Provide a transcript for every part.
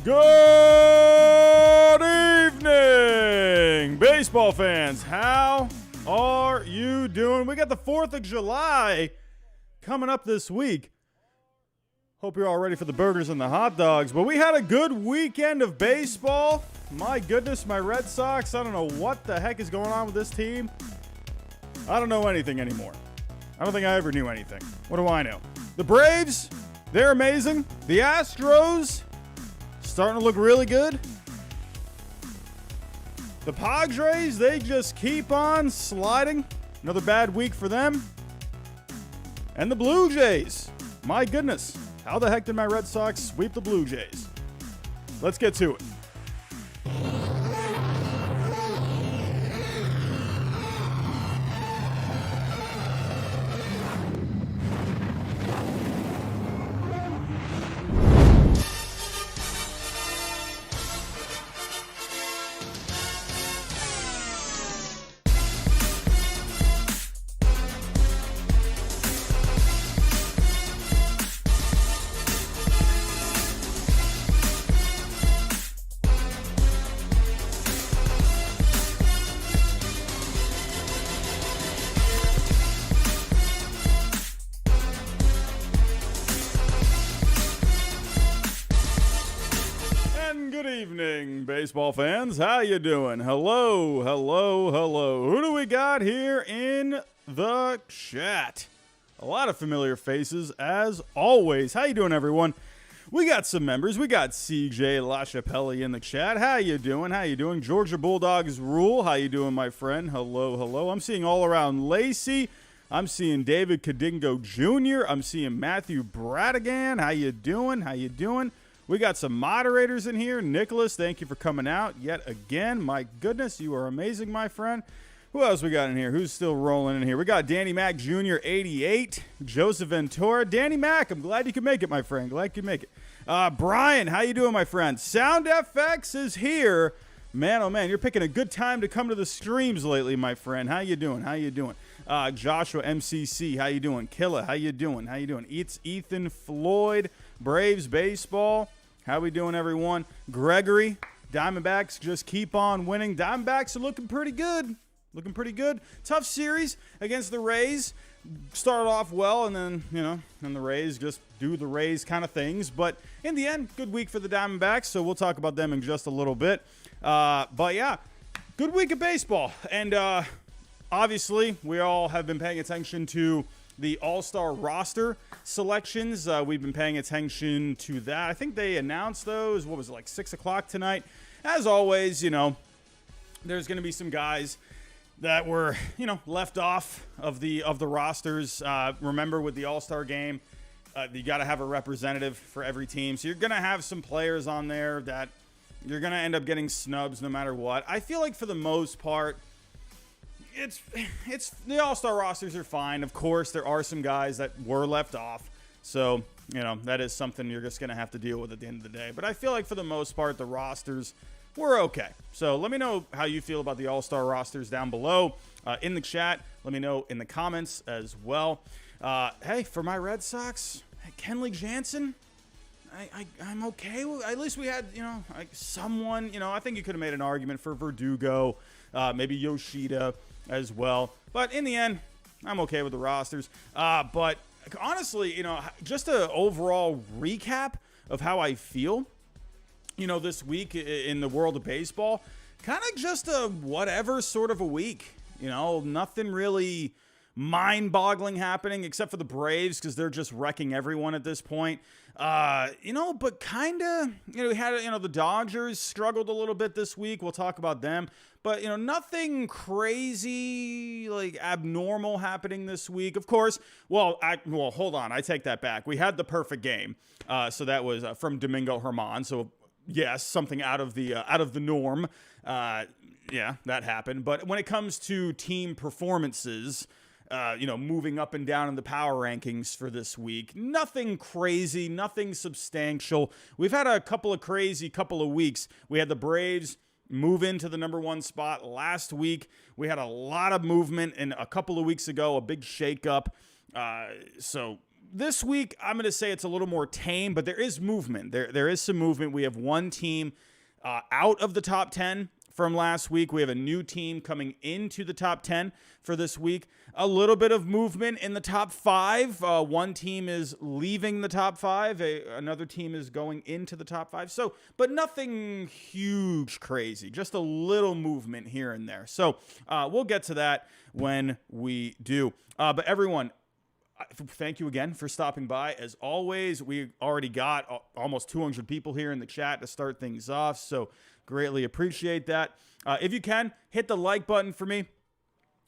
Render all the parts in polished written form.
Good evening, baseball fans. How are you doing? We got the 4th of July coming up this week. Hope you're all ready for the burgers and the hot dogs. But we had a good weekend of baseball. My goodness, my Red Sox. I don't know what the heck is going on with this team. I don't know anything anymore. I don't think I ever knew anything. What do I know? The Braves, they're amazing. The Astros, starting to look really good. The Padres, they just keep on sliding. Another bad week for them. And the Blue Jays, my goodness. How the heck did my Red Sox sweep the Blue Jays? Let's get to it. Good evening, baseball fans. How you doing? Hello. Who do we got here in the chat? A lot of familiar faces, as always. How you doing, everyone? We got some members. We got CJ LaChapelle in the chat. How you doing? Georgia Bulldogs Rule. How you doing, my friend? Hello. I'm seeing all around Lacey. I'm seeing David Kadingo Jr. I'm seeing Matthew Bradigan. How you doing? We got some moderators in here. Nicholas, thank you for coming out yet again. My goodness, you are amazing, my friend. Who else we got in here? Who's still rolling in here? We got Danny Mac Jr., 88. Joseph Ventura. Danny Mac, I'm glad you could make it, my friend. Glad you could make it. Brian, how you doing, my friend? Sound FX is here. Man, oh man, you're picking a good time to come to the streams lately, my friend. How you doing? Joshua MCC, how you doing? Killa, how you doing? It's Ethan Floyd, Braves Baseball. How we doing, everyone? Gregory, Diamondbacks just keep on winning. Diamondbacks are looking pretty good. Tough series against the Rays. Started off well, and then, and the Rays just do the Rays kind of things. But in the end, good week for the Diamondbacks, so we'll talk about them in just a little bit. But yeah, good week of baseball. And obviously, we all have been paying attention to the All-Star roster selections. We've been paying attention to that. I think they announced those, 6 o'clock tonight. As always, there's going to be some guys that were, left off of the rosters. Remember, with the All-Star game, you got to have a representative for every team. So you're going to have some players on there that you're going to end up getting snubs no matter what. I feel like for the most part, it's the All-Star rosters are fine. Of course, there are some guys that were left off. So, that is something you're just going to have to deal with at the end of the day. But I feel like for the most part, the rosters were okay. So let me know how you feel about the All-Star rosters down below in the chat. Let me know in the comments as well. Hey, for my Red Sox, Kenley Jansen, I'm okay with. At least we had, someone, I think you could have made an argument for Verdugo, maybe Yoshida as well. But in the end, I'm okay with the rosters. But honestly, just an overall recap of how I feel, this week in the world of baseball, kind of just a whatever sort of a week. Nothing really mind-boggling happening except for the Braves because they're just wrecking everyone at this point. But kind of, we had, the Dodgers struggled a little bit this week. We'll talk about them. But, nothing crazy, abnormal happening this week. Of course, well, hold on. I take that back. We had the perfect game. So that was from Domingo Germán. So, yes, something out of the norm. Yeah, that happened. But when it comes to team performances, moving up and down in the power rankings for this week, nothing crazy, nothing substantial. We've had a couple of crazy couple of weeks. We had the Braves move into the number one spot last week. We had a lot of movement, and a couple of weeks ago, a big shakeup. So This week, I'm going to say it's a little more tame, but there is movement. There is some movement. We have one team out of the top 10 from last week. We have a new team coming into the top 10 for this week. A little bit of movement in the top 5. One team is leaving the top 5. Another team is going into the top 5. So, but nothing huge crazy. Just a little movement here and there. So we'll get to that when we do. But everyone, thank you again for stopping by. As always, we already got almost 200 people here in the chat to start things off. So greatly appreciate that. If you can, hit the like button for me.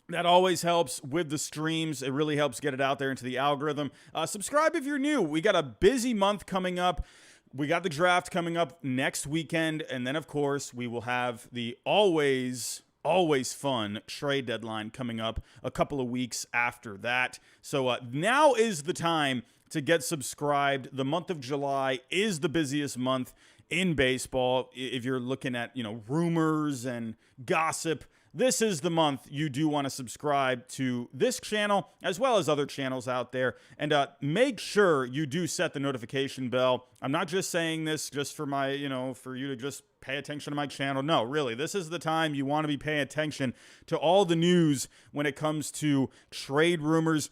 That always helps with the streams. It really helps get it out there into the algorithm. Subscribe if you're new. We got a busy month coming up. We got the draft coming up next weekend. And then, of course, we will have the always fun trade deadline coming up a couple of weeks after that. So now is the time to get subscribed. The month of July is the busiest month in baseball. If you're looking at, rumors and gossip, this is the month you do want to subscribe to this channel as well as other channels out there. And make sure you do set the notification bell. I'm not just saying this just for my, for you to just pay attention to my channel. No, really, this is the time you want to be paying attention to all the news when it comes to trade rumors,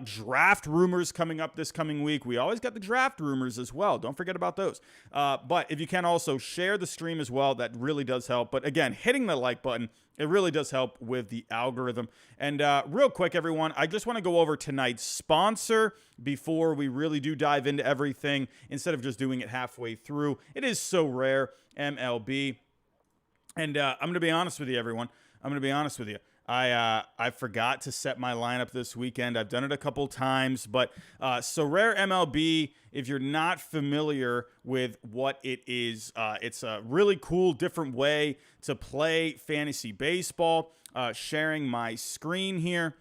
draft rumors coming up this coming week. We always got the draft rumors as well. Don't forget about those. But if you can also share the stream as well, that really does help. But again, hitting the like button, it really does help with the algorithm. And real quick, everyone, I just want to go over tonight's sponsor before we really do dive into everything instead of just doing it halfway through. It is Sorare, MLB. And I'm going to be honest with you, everyone. I'm going to be honest with you. I forgot to set my lineup this weekend. I've done it a couple times, but Sorare MLB, if you're not familiar with what it is, it's a really cool, different way to play fantasy baseball. Sharing my screen here.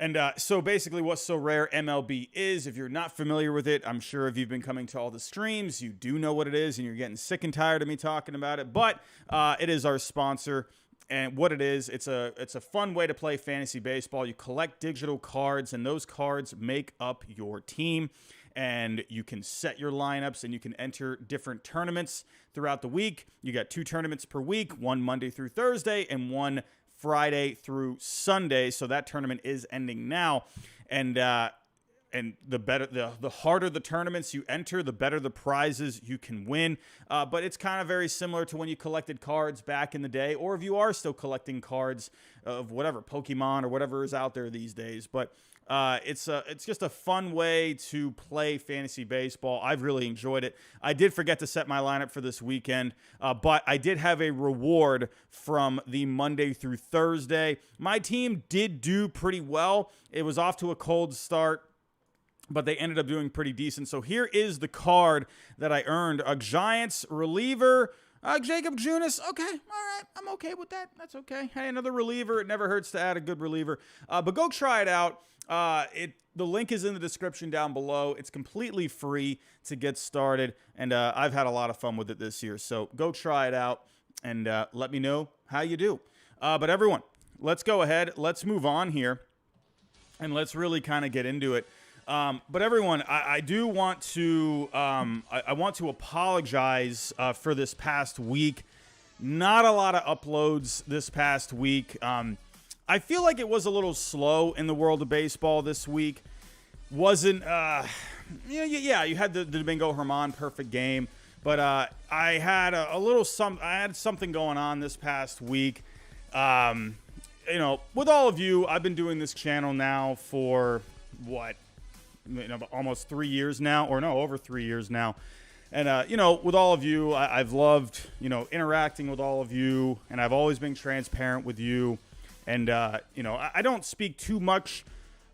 And so basically what Sorare MLB is, if you're not familiar with it, I'm sure if you've been coming to all the streams, you do know what it is, and you're getting sick and tired of me talking about it. But it is our sponsor. And what it is, it's a fun way to play fantasy baseball. You collect digital cards, and those cards make up your team. And you can set your lineups, and you can enter different tournaments throughout the week. You got 2 tournaments per week, one Monday through Thursday, and one Friday through Sunday. So that tournament is ending now. And the harder the tournaments you enter, the better the prizes you can win. But it's kind of very similar to when you collected cards back in the day, or if you are still collecting cards of whatever, Pokemon or whatever is out there these days. But it's just a fun way to play fantasy baseball. I've really enjoyed it. I did forget to set my lineup for this weekend, but I did have a reward from the Monday through Thursday. My team did do pretty well. It was off to a cold start, but they ended up doing pretty decent. So here is the card that I earned. A Giants reliever, Jacob Junis. Okay, all right. I'm okay with that. That's okay. Hey, another reliever. It never hurts to add a good reliever. But go try it out. The link is in the description down below. It's completely free to get started, and I've had a lot of fun with it this year. So go try it out, and let me know how you do. But everyone, let's go ahead. Let's move on here, and let's really kind of get into it. But everyone, I do want to I want to apologize for this past week. Not a lot of uploads this past week. I feel like it was a little slow in the world of baseball this week. Wasn't you had the Domingo Germán perfect game, but I had I had something going on this past week. With all of you, I've been doing this channel now for almost 3 years now, or no, over 3 years now. And, with all of you, I've loved, interacting with all of you, and I've always been transparent with you. And, I don't speak too much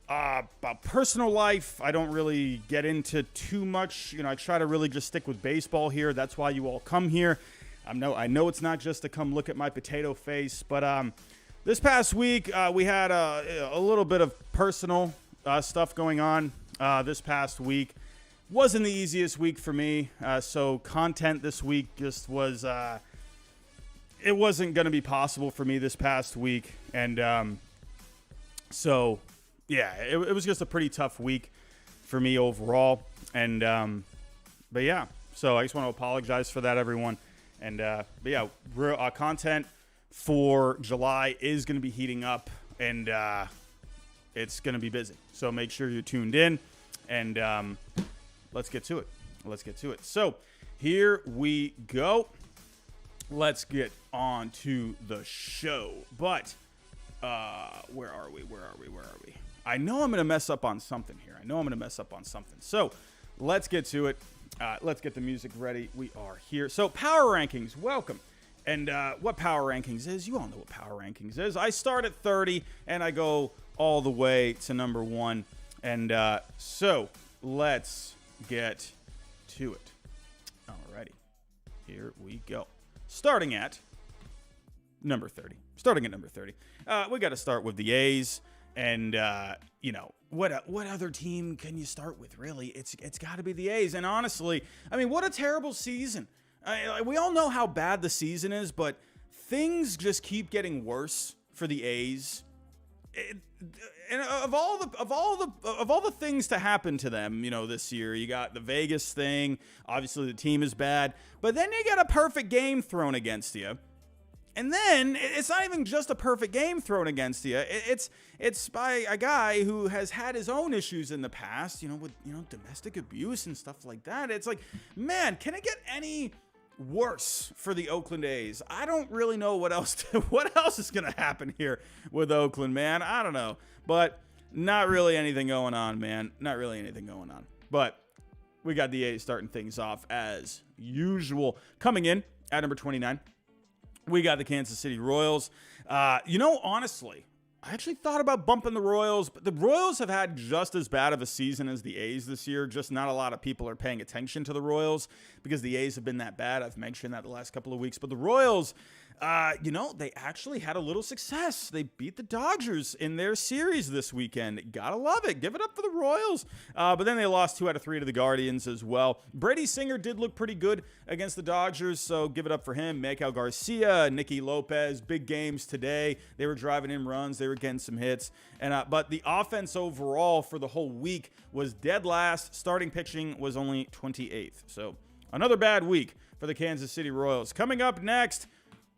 about personal life. I don't really get into too much. I try to really just stick with baseball here. That's why you all come here. I know it's not just to come look at my potato face, but this past week, we had a little bit of personal stuff going on this past week. Wasn't the easiest week for me, so content this week just was it wasn't going to be possible for me this past week, and so yeah, it was just a pretty tough week for me overall. And, but yeah, so I just want to apologize for that, everyone. And, but yeah, content for July is going to be heating up, and it's going to be busy. So make sure you're tuned in, and let's get to it. So here we go. Let's get on to the show. But where are we? I know I'm going to mess up on something here. So let's get to it. Let's get the music ready. We are here. So power rankings, welcome. And what power rankings is, you all know what power rankings is. I start at 30 and I go all the way to number 1. And so let's get to it. Alrighty, here we go. Starting at number 30. We got to start with the A's. And, what other team can you start with, really? It's got to be the A's. And honestly, I mean, what a terrible season. We all know how bad the season is, but things just keep getting worse for the A's. And of all the things to happen to them, this year, you got the Vegas thing. Obviously, the team is bad, but then you got a perfect game thrown against you. And then it's not even just a perfect game thrown against you. It's by a guy who has had his own issues in the past, with domestic abuse and stuff like that. It's like, man, can it get any worse for the Oakland A's? I don't really know what else is going to happen here with Oakland, man. I don't know, but not really anything going on, man. Not really anything going on. But we got the A's starting things off as usual. Coming in at number 29. We got the Kansas City Royals. Honestly, I actually thought about bumping the Royals, but the Royals have had just as bad of a season as the A's this year. Just not a lot of people are paying attention to the Royals because the A's have been that bad. I've mentioned that the last couple of weeks. But the Royals, they actually had a little success. They beat the Dodgers in their series this weekend. Gotta love it. Give it up for the Royals. But then they lost 2 out of 3 to the Guardians as well. Brady Singer did look pretty good against the Dodgers, so give it up for him. Maikel Garcia, Nicky Lopez, big games today. They were driving in runs. They were getting some hits. But the offense overall for the whole week was dead last. Starting pitching was only 28th. So another bad week for the Kansas City Royals. Coming up next,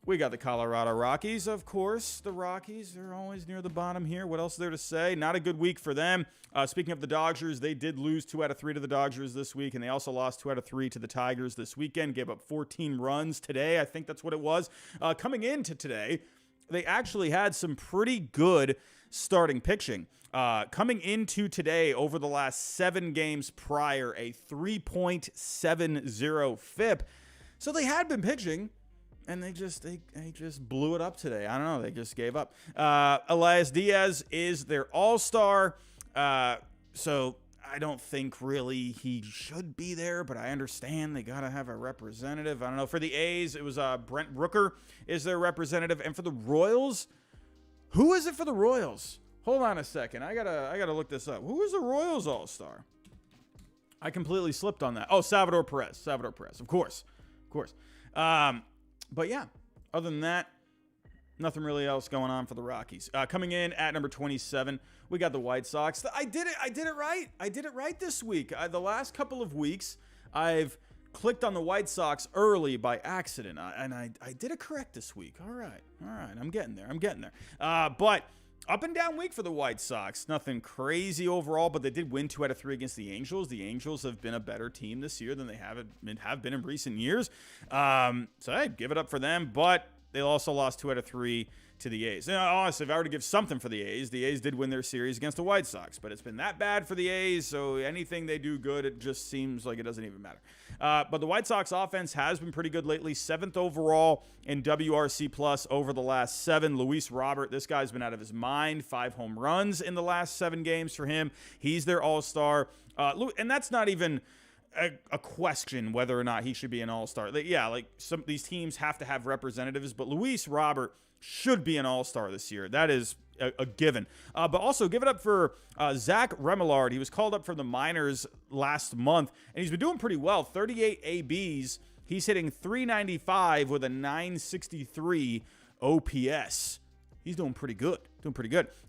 we got the Colorado Rockies, of course. The Rockies are always near the bottom here. What else is there to say? Not a good week for them. Speaking of the Dodgers, they did lose 2 out of 3 to the Dodgers this week, and they also lost 2 out of 3 to the Tigers this weekend. Gave up 14 runs today. I think that's what it was. Coming into today, they actually had some pretty good starting pitching. Coming into today, over the last 7 games prior, a 3.70 FIP. So they had been pitching, and they just blew it up today. I don't know. They just gave up. Elias Diaz is their all-star. So I don't think really he should be there, but I understand they got to have a representative. I don't know. For the A's, it was Brent Rooker is their representative. And for the Royals, who is it for the Royals? Hold on a second. I gotta look this up. Who is the Royals all-star? I completely slipped on that. Oh, Salvador Perez. Of course. But yeah, other than that, nothing really else going on for the Rockies. Coming in at number 27, we got the White Sox. I did it right this week. The last couple of weeks, I've clicked on the White Sox early by accident, and I did it correct this week. All right. I'm getting there. But up and down week for the White Sox. Nothing crazy overall, but they did win 2 out of 3 against the Angels. The Angels have been a better team this year than they have been in recent years. So hey, give it up for them. But they also lost 2 out of 3 to the A's. Honestly, if I were to give something for the A's did win their series against the White Sox. But it's been that bad for the A's, so anything they do good, it just seems like it doesn't even matter. But the White Sox offense has been pretty good lately. 7th overall in WRC plus over the last 7. Luis Robert, this guy's been out of his mind. 5 home runs in the last 7 games for him. He's their all-star. And that's not even a question whether or not he should be an all-star. Some these teams have to have representatives, but Luis Robert should be an all-star this year. That is a given. But also give it up for Zach Remillard. He was called up from the minors last month, and he's been doing pretty well. 38 ABs. He's hitting .395 with a .963 OPS. he's doing pretty good.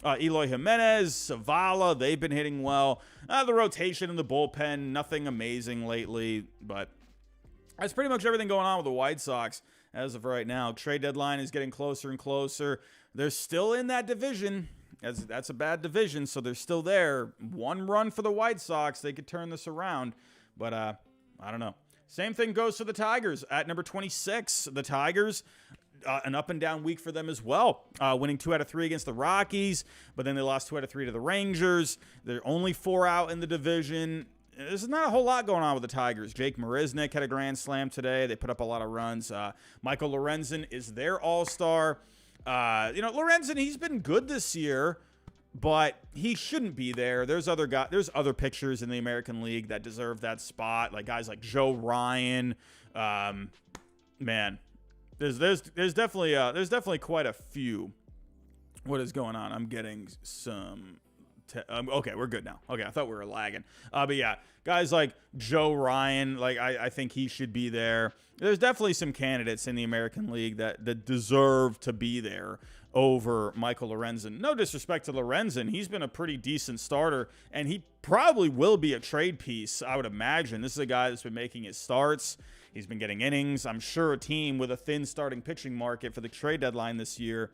Eloy Jimenez, Zavala, they've been hitting well. The rotation in the bullpen, nothing amazing lately, but that's pretty much everything going on with the White Sox as of right now. Trade deadline is getting closer and closer. They're still in that division. That's a bad division, so they're still there. One run for the White Sox. They could turn this around, but I don't know. Same thing goes for the Tigers at number 26. The Tigers, an up and down week for them as well. Winning 2 out of 3 against the Rockies, but then they lost 2 out of 3 to the Rangers. They're only 4 out in the division. There's not a whole lot going on with the Tigers. Jake Marisnick had a grand slam today. They put up a lot of runs. Michael Lorenzen is their all-star. Lorenzen, he's been good this year, but he shouldn't be there. There's other pitchers in the American League that deserve that spot, like guys like Joe Ryan. Man, there's definitely quite a few. What is going on? I'm getting some. Okay, we're good now. Okay, I thought we were lagging. But yeah, guys like Joe Ryan, like I think he should be there. There's definitely some candidates in the American League that deserve to be there over Michael Lorenzen. No disrespect to Lorenzen. He's been a pretty decent starter, and he probably will be a trade piece, I would imagine. This is a guy that's been making his starts. He's been getting innings. I'm sure a team with a thin starting pitching market for the trade deadline this year,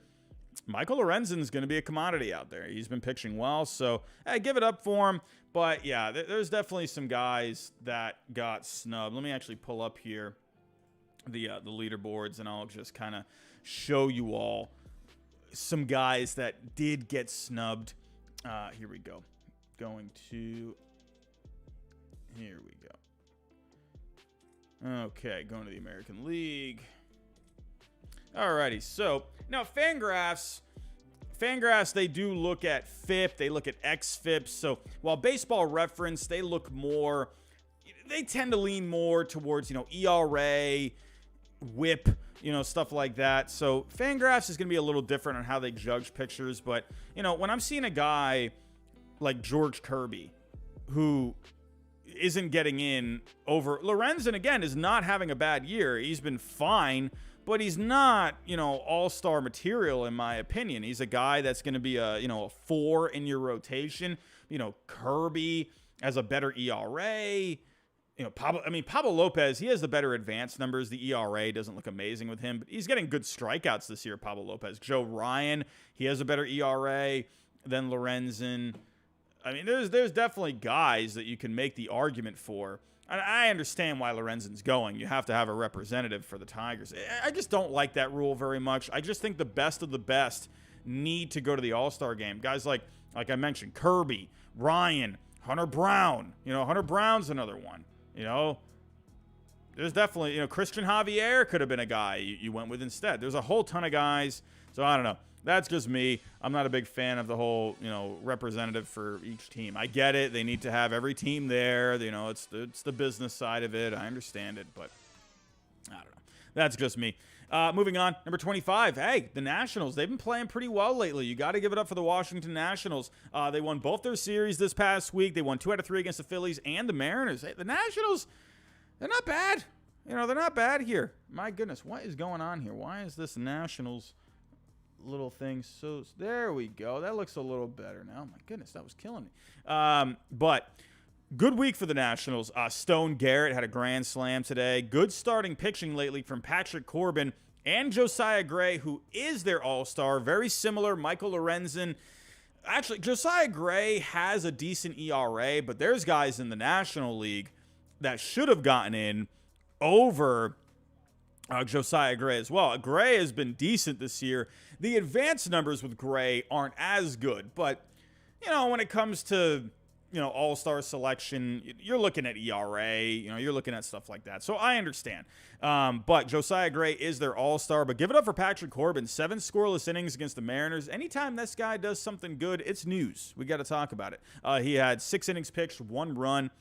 Michael Lorenzen is going to be a commodity out there. He's been pitching well, so give it up for him. But yeah, there's definitely some guys that got snubbed. Let me actually pull up here the leaderboards, and I'll just kind of show you all some guys that did get snubbed. Here we go. Here we go. Okay, going to the American League. Alrighty, so now Fangraphs, they do look at FIP, they look at XFIP. So while Baseball Reference, they tend to lean more towards, ERA, WHIP, stuff like that. So Fangraphs is going to be a little different on how they judge pitchers. But, when I'm seeing a guy like George Kirby, who isn't getting in over Lorenzen, again, is not having a bad year. He's been fine, but he's not, all-star material in my opinion. He's a guy that's going to be a 4 in your rotation. Kirby has a better ERA. Pablo Lopez, he has the better advanced numbers. The ERA doesn't look amazing with him, but he's getting good strikeouts this year, Pablo Lopez. Joe Ryan, he has a better ERA than Lorenzen. There's definitely guys that you can make the argument for. And I understand why Lorenzen's going. You have to have a representative for the Tigers. I just don't like that rule very much. I just think the best of the best need to go to the All-Star game. Guys like I mentioned, Kirby, Ryan, Hunter Brown. Hunter Brown's another one. There's definitely, Christian Javier could have been a guy you went with instead. There's a whole ton of guys. So I don't know. That's just me. I'm not a big fan of the whole, representative for each team. I get it. They need to have every team there. It's the business side of it. I understand it, but I don't know. That's just me. Moving on, number 25. Hey, the Nationals. They've been playing pretty well lately. You got to give it up for the Washington Nationals. They won both their series this past week. They won 2 out of 3 against the Phillies and the Mariners. Hey, the Nationals, they're not bad. They're not bad here. My goodness, what is going on here? Why is this Nationals little thing? So there we go. That looks a little better now. My goodness, that was killing me. But good week for the Nationals. Stone Garrett had a grand slam today. Good starting pitching lately from Patrick Corbin and Josiah Gray, who is their all-star. Very similar. Michael Lorenzen. Actually, Josiah Gray has a decent ERA, but there's guys in the National League that should have gotten in over Josiah Gray as well. Gray has been decent this year. The advanced numbers with Gray aren't as good, but, when it comes to, all-star selection, you're looking at ERA, you're looking at stuff like that. So I understand. But Josiah Gray is their all-star, but give it up for Patrick Corbin. 7 scoreless innings against the Mariners. Anytime this guy does something good, it's news. We got to talk about it. He had 6 innings pitched, 1 run.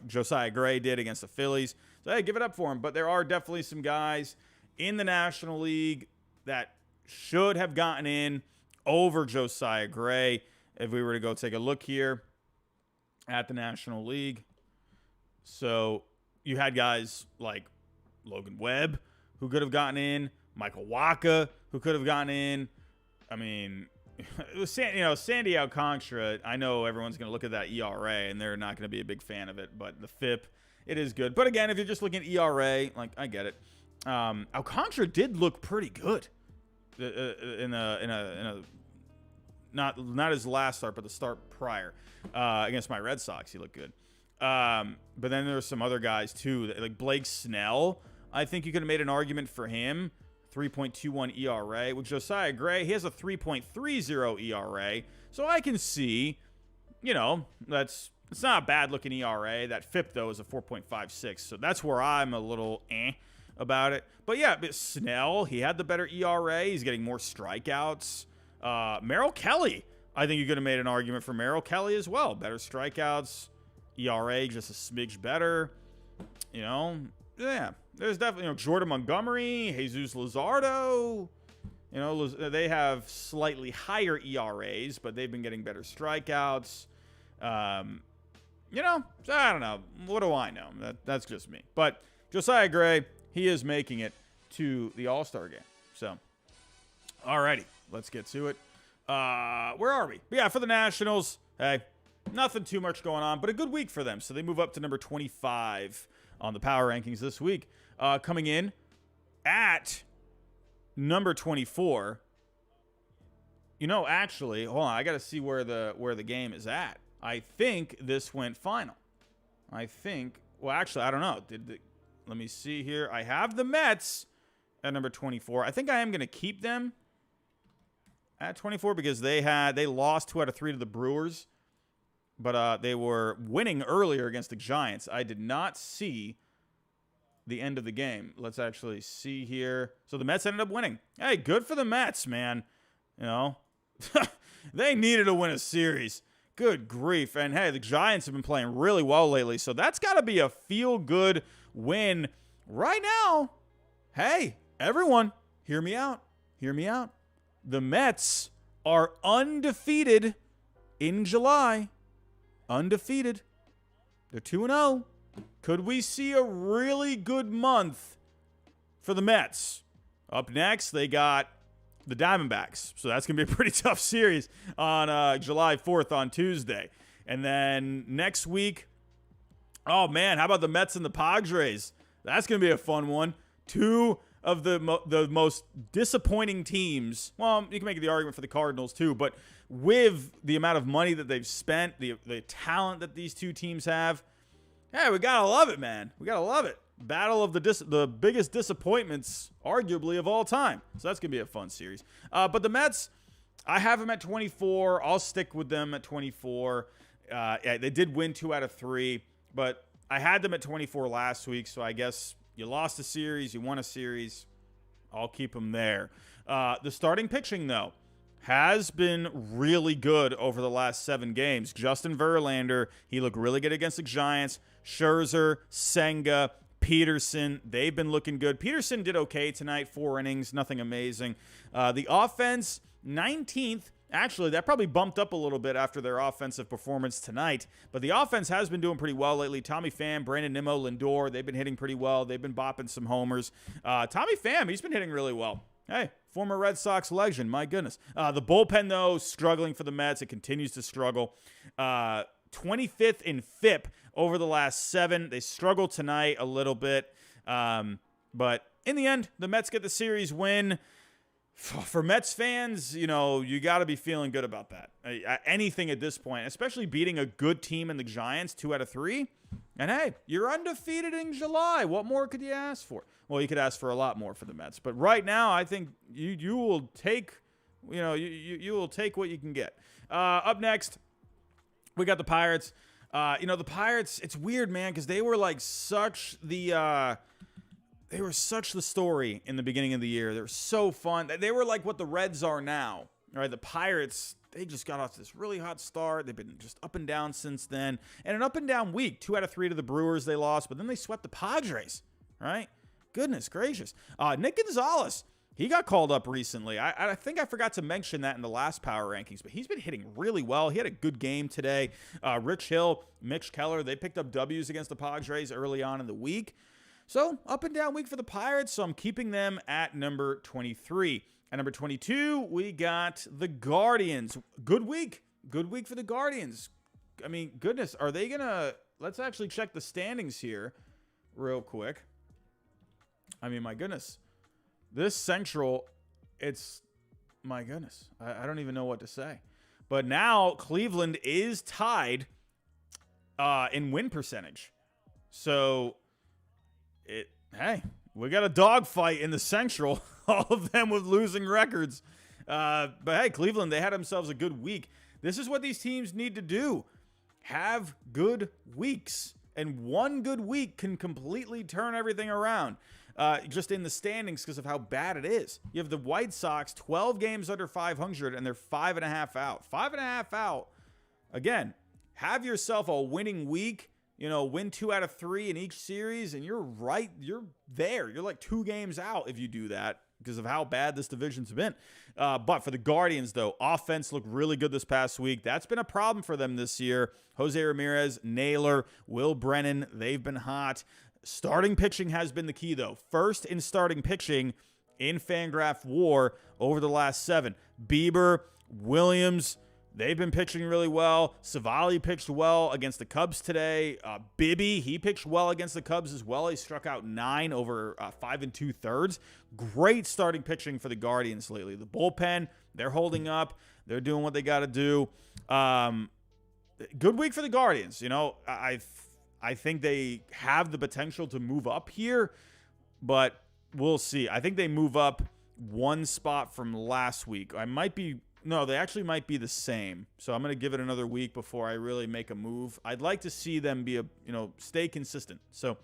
Josiah Gray did against the Phillies. So, hey, give it up for him. But there are definitely some guys in the National League that should have gotten in over Josiah Gray. If we were to go take a look here at the National League. So, you had guys like Logan Webb, who could have gotten in. Michael Wacha, who could have gotten in. I mean, Sandy Alcantara, I know everyone's going to look at that ERA, and they're not going to be a big fan of it, but the FIP, it is good. But again, if you're just looking at ERA, like, I get it. Alcantara did look pretty good in a not his last start, but the start prior against my Red Sox. He looked good. But then there were some other guys too, like Blake Snell. I think you could have made an argument for him. 3.21 ERA. With Josiah Gray, he has a 3.30 ERA. So I can see, it's not a bad looking ERA. That FIP though is a 4.56. So that's where I'm a little about it. But yeah, Snell, he had the better ERA. He's getting more strikeouts. Merrill Kelly, I think you could have made an argument for Merrill Kelly as well. Better strikeouts, ERA just a smidge better. Yeah, there's definitely Jordan Montgomery, Jesus Luzardo. They have slightly higher ERAs, but they've been getting better strikeouts. So I don't know. What do I know? That's just me. But Josiah Gray, he is making it to the All-Star game. So, alrighty, let's get to it. Where are we? But yeah, for the Nationals, hey, nothing too much going on, but a good week for them. So they move up to number 25 on the power rankings this week. Coming in at number 24. Actually, hold on. I got to see where the game is at. I think this went final. Actually, I don't know. Let me see here. I have the Mets at number 24. I think I am going to keep them at 24 because they lost 2 out of 3 to the Brewers. But they were winning earlier against the Giants. I did not see the end of the game. Let's actually see here. So the Mets ended up winning. Hey, good for the Mets, man. They needed to win a series. Good grief. And hey, the Giants have been playing really well lately. So that's got to be a feel-good win right now. Hey, everyone, hear me out. The Mets are undefeated in July. Undefeated. They're 2-0. Could we see a really good month for the Mets? Up next, they got the Diamondbacks. So that's going to be a pretty tough series on July 4th on Tuesday. And then next week, oh man, how about the Mets and the Padres? That's going to be a fun one. 2 of the most disappointing teams. Well, you can make the argument for the Cardinals too, but with the amount of money that they've spent, the talent that these two teams have, hey, we gotta love it, man. We gotta love it. Battle of the biggest disappointments, arguably, of all time. So that's gonna be a fun series. But the Mets, I have them at 24. I'll stick with them at 24. Yeah, they did win 2 out of 3, but I had them at 24 last week, so I guess you lost a series, you won a series. I'll keep them there. The starting pitching, though, has been really good over the last 7 games. Justin Verlander, he looked really good against the Giants. Scherzer, Senga, Peterson, they've been looking good. Peterson did okay tonight, 4 innings, nothing amazing. The offense, 19th. Actually, that probably bumped up a little bit after their offensive performance tonight. But the offense has been doing pretty well lately. Tommy Pham, Brandon Nimmo, Lindor, they've been hitting pretty well. They've been bopping some homers. Tommy Pham, he's been hitting really well. Hey, former Red Sox legend, my goodness. The bullpen, though, struggling for the Mets. It continues to struggle. 25th in FIP over the last 7. They struggled tonight a little bit. But in the end, the Mets get the series win. For Mets fans, you got to be feeling good about that. Anything at this point, especially beating a good team in the Giants, 2 out of 3. And hey, you're undefeated in July. What more could you ask for? Well, you could ask for a lot more for the Mets. But right now, I think you will take, you will take what you can get. Up next, we got the Pirates. The Pirates, it's weird, man, because they were like such the story in the beginning of the year. They were so fun. They were like what the Reds are now. All right, the Pirates, they just got off to this really hot start. They've been just up and down since then. And an up and down week. 2 out of 3 to the Brewers they lost, but then they swept the Padres. Right? Goodness gracious. Nick Gonzalez, he got called up recently. I think I forgot to mention that in the last power rankings, but he's been hitting really well. He had a good game today. Rich Hill, Mitch Keller, they picked up W's against the Padres early on in the week. So, up and down week for the Pirates, so I'm keeping them at number 23. At number 22, we got the Guardians. Good week. Good week for the Guardians. I mean, goodness, are they going to... Let's actually check the standings here real quick. I mean, my goodness. This Central, it's... My goodness. I don't even know what to say. But now Cleveland is tied in win percentage. So, hey, we got a dogfight in the Central. All of them with losing records. But hey, Cleveland, they had themselves a good week. This is what these teams need to do. Have good weeks. And one good week can completely turn everything around. Just in the standings because of how bad it is. You have the White Sox, 12 games under 500, and they're 5.5 out. 5.5 out. Again, have yourself a winning week. You know, win 2 out of 3 in each series, and you're right. You're there. You're like 2 games out if you do that because of how bad this division's been. But for the Guardians, though, offense looked really good this past week. That's been a problem for them this year. Jose Ramirez, Naylor, Will Brennan, they've been hot. Starting pitching has been the key, though. First in starting pitching in Fangraph WAR over the last 7. Bieber, Williams, they've been pitching really well. Savali pitched well against the Cubs today. Bibby, he pitched well against the Cubs as well. He struck out 9 over 5 2/3. Great starting pitching for the Guardians lately. The bullpen, they're holding up. They're doing what they got to do. Good week for the Guardians. You know, I think they have the potential to move up here, but we'll see. I think they move up 1 spot from last week. They actually might be the same. So I'm going to give it another week before I really make a move. I'd like to see them be stay consistent. So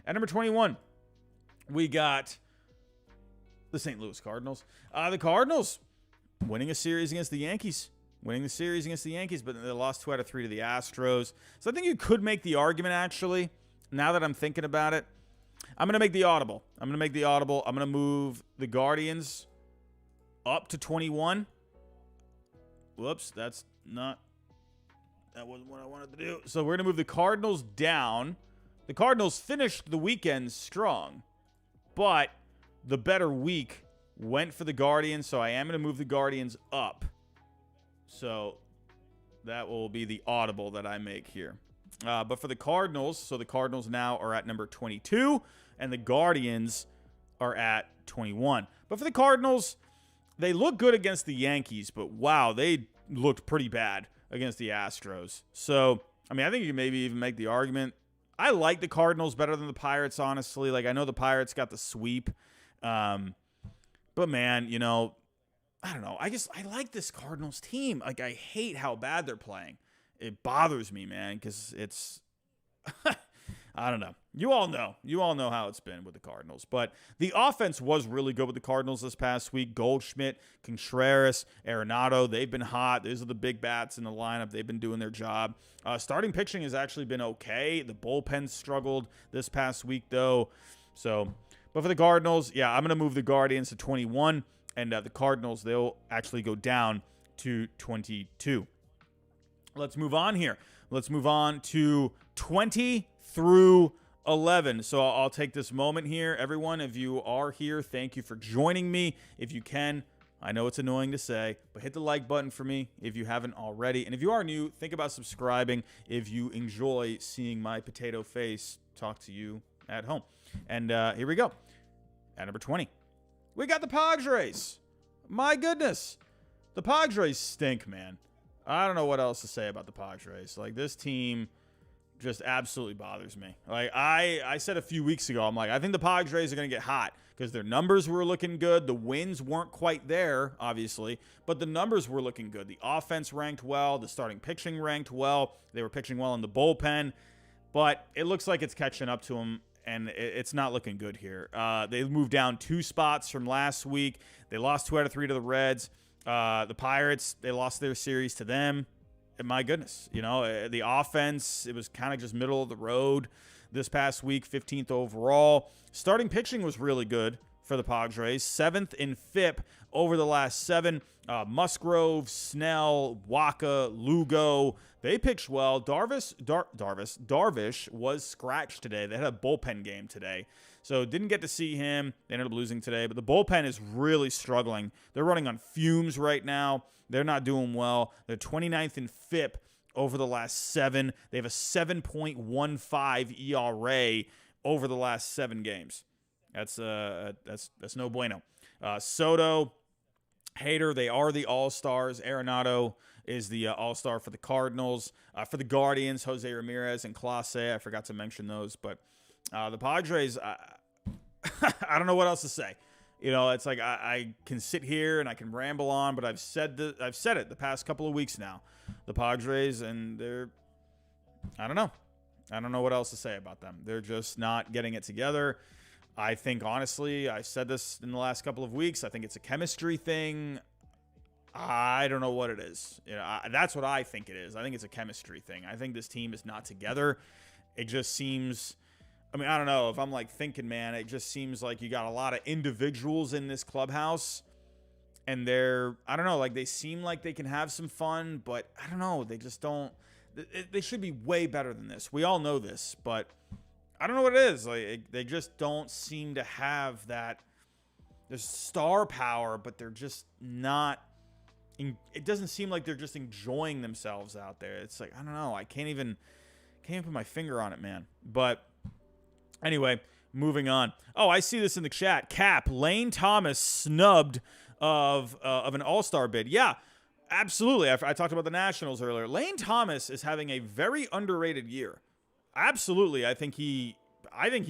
at number 21, we got the St. Louis Cardinals. The Cardinals winning a series against the Yankees. Winning the series against the Yankees, but they lost 2 out of 3 to the Astros. So I think you could make the argument, actually, now that I'm thinking about it. I'm going to make the audible. I'm going to move the Guardians up to 21. Whoops, that wasn't what I wanted to do. So we're going to move the Cardinals down. The Cardinals finished the weekend strong, but the better week went for the Guardians, so I am going to move the Guardians up. So that will be the audible that I make here. But for the Cardinals, so the Cardinals now are at number 22, and the Guardians are at 21. But for the Cardinals, they look good against the Yankees, but wow, they looked pretty bad against the Astros. So, I mean, I think you can maybe even make the argument. I like the Cardinals better than the Pirates, honestly. Like, I know the Pirates got the sweep. But, man, I don't know. I like this Cardinals team. Like, I hate how bad they're playing. It bothers me, man, because it's I don't know. You all know how it's been with the Cardinals. But the offense was really good with the Cardinals this past week. Goldschmidt, Contreras, Arenado, they've been hot. Those are the big bats in the lineup. They've been doing their job. Starting pitching has actually been okay. The bullpen struggled this past week, though. But for the Cardinals, yeah, I'm going to move the Guardians to 21. And the Cardinals, they'll actually go down to 22. Let's move on here. Let's move on to 20 through 11. So I'll take this moment here. Everyone, if you are here, thank you for joining me. If you can, I know it's annoying to say, but hit the like button for me if you haven't already. And if you are new, think about subscribing if you enjoy seeing my potato face talk to you at home. And here we go. At number 20. We got the Padres. My goodness. The Padres stink, man. I don't know what else to say about the Padres. Like, this team just absolutely bothers me. Like, I said a few weeks ago, I'm like, I think the Padres are going to get hot because their numbers were looking good. The wins weren't quite there, obviously, but the numbers were looking good. The offense ranked well. The starting pitching ranked well. They were pitching well in the bullpen, but it looks like it's catching up to them. And it's not looking good here. They moved down 2 spots from last week. They lost 2 out of 3 to the Reds. The Pirates, they lost their series to them. And my goodness, the offense, it was kind of just middle of the road this past week, 15th overall. Starting pitching was really good for the Padres, 7th in FIP over the last 7. Musgrove, Snell, Waka, Lugo, they pitched well. Darvish was scratched today. They had a bullpen game today, so didn't get to see him. They ended up losing today, but the bullpen is really struggling. They're running on fumes right now. They're not doing well. They're 29th in FIP over the last 7. They have a 7.15 ERA over the last 7 games. That's no bueno. Soto, Hyde, they are the All-Stars. Arenado is the All-Star for the Cardinals. For the Guardians, Jose Ramirez and Clase. I forgot to mention those. But the Padres, I don't know what else to say. You know, it's like I can sit here and I can ramble on, but I've said it the past couple of weeks now. The Padres, and I don't know. I don't know what else to say about them. They're just not getting it together. I think, honestly, I said this in the last couple of weeks. I think it's a chemistry thing. I don't know what it is. You know, that's what I think it is. I think it's a chemistry thing. I think this team is not together. It just seems, I mean, I don't know. If I'm like thinking, man, it just seems like you got a lot of individuals in this clubhouse. And I don't know, like they seem like they can have some fun, but I don't know. They just don't. They should be way better than this. We all know this, but I don't know what it is. Like they just don't seem to have that. There's star power, but they're just not. It doesn't seem like they're just enjoying themselves out there. It's like, I don't know. I can't even put my finger on it, man. But anyway, moving on. Oh, I see this in the chat. Cap, Lane Thomas snubbed of an all-star bid. Yeah, absolutely. I talked about the Nationals earlier. Lane Thomas is having a very underrated year. Absolutely. I think he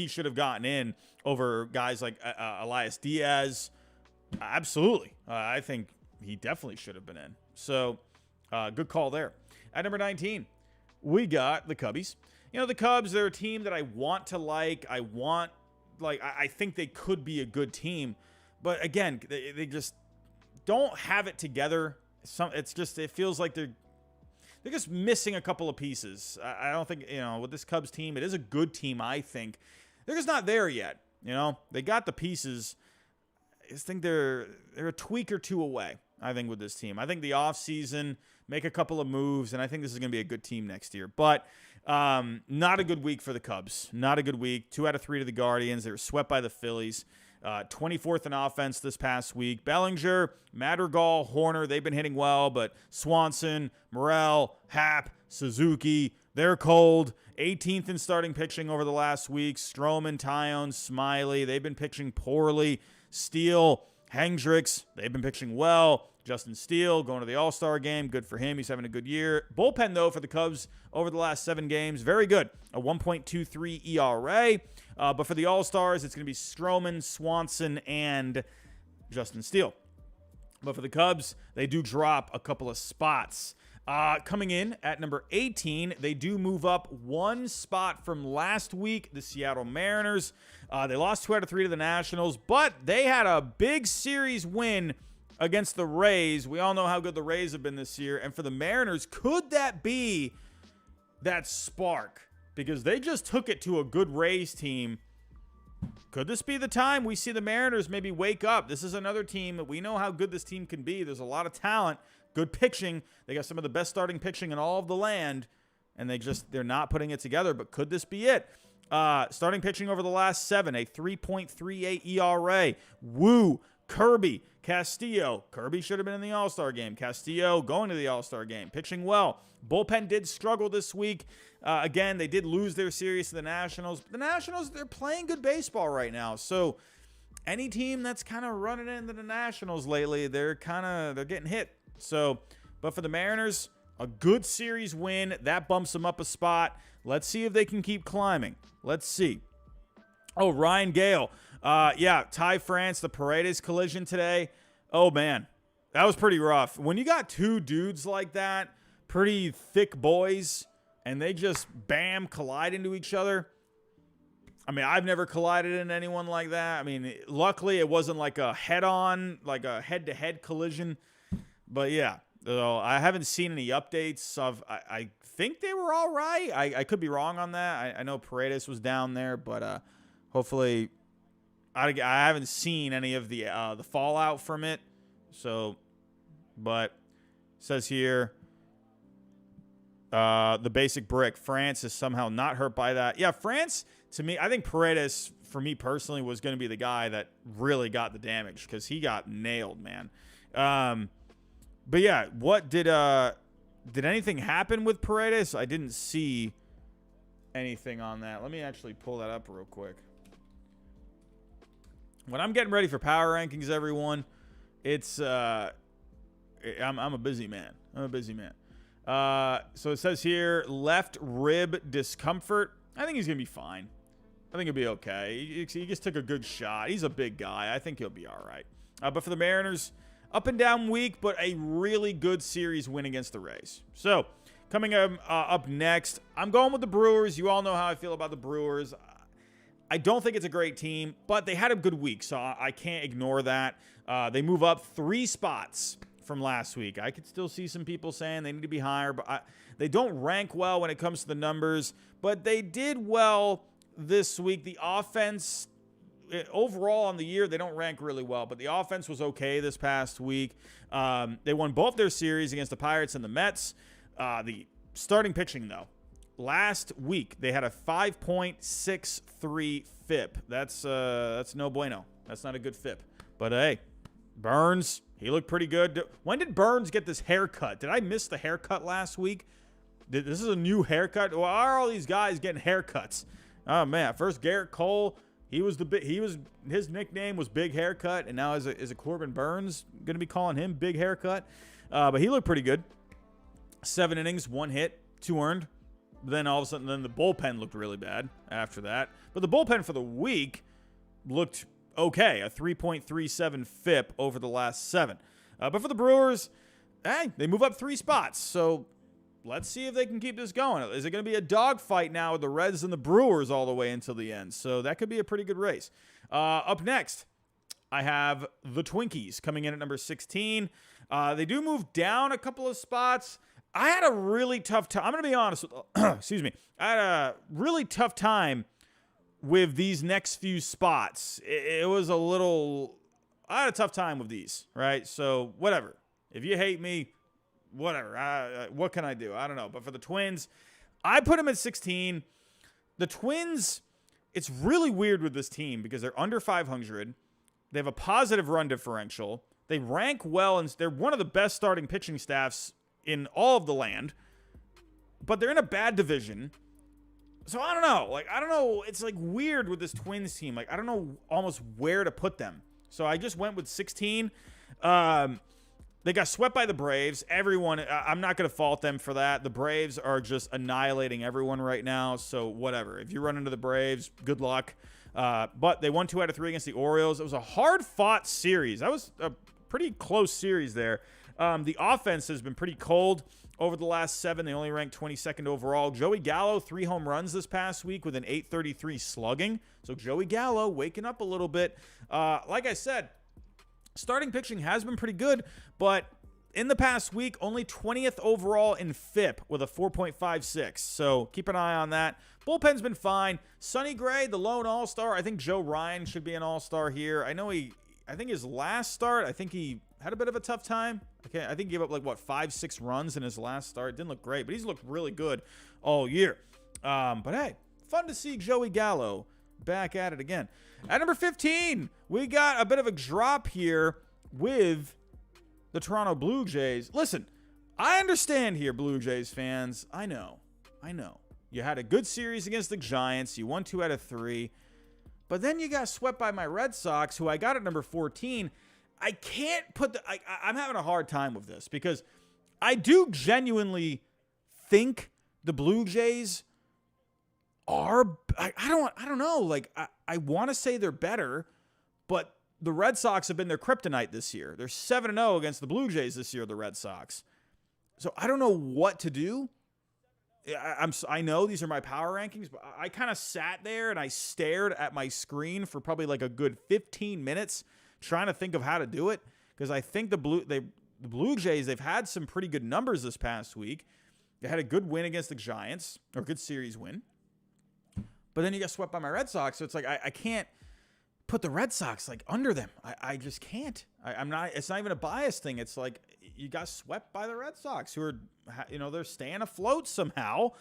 should have gotten in over guys like Elias Diaz. Absolutely. I think he definitely should have been in. So, good call there. At number 19, we got the Cubbies. You know, the Cubs, they're a team that I want to like. I think they could be a good team. But again, they just don't have it together. It feels like they're just missing a couple of pieces. I don't think, you know, with this Cubs team, it is a good team, I think. They're just not there yet. You know, they got the pieces. I just think they're a tweak or two away, I think, with this team. I think the offseason, make a couple of moves, and I think this is going to be a good team next year. But not a good week for the Cubs. Not a good week. 2 out of 3 to the Guardians. They were swept by the Phillies. 24th in offense this past week. Bellinger, Madrigal, Horner, they've been hitting well, but Swanson, Morel, Happ, Suzuki, they're cold. 18th in starting pitching over the last week. Stroman, Tyone, Smiley, they've been pitching poorly. Steele, Hendricks, they've been pitching well. Justin Steele going to the All-Star game. Good for him. He's having a good year. Bullpen, though, for the Cubs over the last 7 games, very good. A 1.23 ERA. But for the All-Stars, it's going to be Stroman, Swanson, and Justin Steele. But for the Cubs, they do drop a couple of spots. Coming in at number 18, they do move up 1 spot from last week, the Seattle Mariners. They lost 2 out of 3 to the Nationals, but they had a big series win against the Rays. We all know how good the Rays have been this year. And for the Mariners, could that be that spark? Because they just took it to a good Rays team. Could this be the time we see the Mariners maybe wake up? This is another team that we know how good this team can be. There's a lot of talent, good pitching. They got some of the best starting pitching in all of the land, and they're not putting it together. But could this be it? Starting pitching over the last 7, a 3.38 ERA. Woo, Kirby, Castillo. Kirby should have been in the All-Star game. Castillo going to the All-Star game, pitching well. Bullpen did struggle this week. Again, they did lose their series to the Nationals. But the Nationals, they're playing good baseball right now. So any team that's kind of running into the Nationals lately, they're getting hit. So, but for the Mariners, a good series win. That bumps them up a spot. Let's see if they can keep climbing. Let's see. Oh, Ryan Gale. Ty France, the Paredes collision today. Oh, man. That was pretty rough. When you got 2 dudes like that, pretty thick boys, and they just, bam, collide into each other. I mean, I've never collided into anyone like that. I mean, luckily it wasn't like a head-on, like a head-to-head collision. But, yeah. So I haven't seen any updates. I think they were all right. I could be wrong on that. I know Paredes was down there, but hopefully I haven't seen any of the fallout from it. So, but it says here, the basic brick. France is somehow not hurt by that. Yeah, France, to me, I think Paredes, for me personally, was going to be the guy that really got the damage because he got nailed, man. But yeah, what did anything happen with Paredes? I didn't see anything on that. Let me actually pull that up real quick. When I'm getting ready for power rankings, everyone, it's I'm a busy man. So it says here, left rib discomfort. I think he's going to be fine. I think he'll be okay. He just took a good shot. He's a big guy. I think he'll be all right. But for the Mariners, up and down week, but a really good series win against the Rays. So coming up next, I'm going with the Brewers. You all know how I feel about the Brewers. I don't think it's a great team, but they had a good week, so I can't ignore that. They move up 3 spots from last week. I could still see some people saying they need to be higher, but they don't rank well when it comes to the numbers, but they did well this week. The offense, overall on the year, they don't rank really well, but the offense was okay this past week. They won both their series against the Pirates and the Mets. The starting pitching, though, last week they had a 5.63 FIP. That's no bueno. That's not a good FIP. But hey, Burns, he looked pretty good. When did Burns get this haircut? Did I miss the haircut last week? This is a new haircut. Why are all these guys getting haircuts? Oh man, first Garrett Cole, his nickname was Big Haircut, and now is a Corbin Burns going to be calling him Big Haircut? But he looked pretty good. 7 innings, 1 hit, 2 earned. Then all of a sudden, the bullpen looked really bad after that. But the bullpen for the week looked okay, a 3.37 FIP over the last 7. But for the Brewers, hey, they move up 3 spots. So let's see if they can keep this going. Is it going to be a dogfight now with the Reds and the Brewers all the way until the end? So that could be a pretty good race. Up next, I have the Twinkies coming in at number 16. They do move down a couple of spots. I had a really tough time. I'm going to be honest. Excuse me. I had a really tough time with these next few spots. It was a little... I had a tough time with these, right? So, whatever. If you hate me, whatever. What can I do? I don't know. But for the Twins, I put them at 16. The Twins, it's really weird with this team because they're under 500. They have a positive run differential. They rank well, and they're one of the best starting pitching staffs in all of the land, but they're in a bad division. So I don't know. I don't know. It's weird with this Twins team. I don't know almost where to put them. So I just went with 16. They got swept by the Braves. Everyone, I'm not going to fault them for that. The Braves are just annihilating everyone right now. So whatever. If you run into the Braves, good luck. But they won 2 out of 3 against the Orioles. It was a hard-fought series. That was a pretty close series there. The offense has been pretty cold over the last 7. They only ranked 22nd overall. Joey Gallo, 3 home runs this past week with an .833 slugging. So Joey Gallo waking up a little bit. Like I said, starting pitching has been pretty good, but in the past week, only 20th overall in FIP with a 4.56. So keep an eye on that. Bullpen's been fine. Sonny Gray, the lone all-star. I think Joe Ryan should be an all-star here. I think his last start, he had a bit of a tough time. I think he gave up 5-6 runs in his last start. Didn't look great, but he's looked really good all year. But hey, fun to see Joey Gallo back at it again. At number 15, we got a bit of a drop here with the Toronto Blue Jays. Listen, I understand here, Blue Jays fans. I know. You had a good series against the Giants. You won 2 out of 3. But then you got swept by my Red Sox, who I got at number 14. I can't put I'm having a hard time with this because I do genuinely think the Blue Jays are, I don't know. I want to say they're better, but the Red Sox have been their kryptonite this year. They're 7-0 against the Blue Jays this year, the Red Sox. So I don't know what to do. I know these are my power rankings, but I kind of sat there and I stared at my screen for probably a good 15 minutes trying to think of how to do it, because I think the Blue Jays, they've had some pretty good numbers this past week. They had a good win against the Giants, or good series win. But then you got swept by my Red Sox, so it's I can't put the Red Sox like under them. I just can't. I'm not. It's not even a bias thing. It's like you got swept by the Red Sox, who are, they're staying afloat somehow.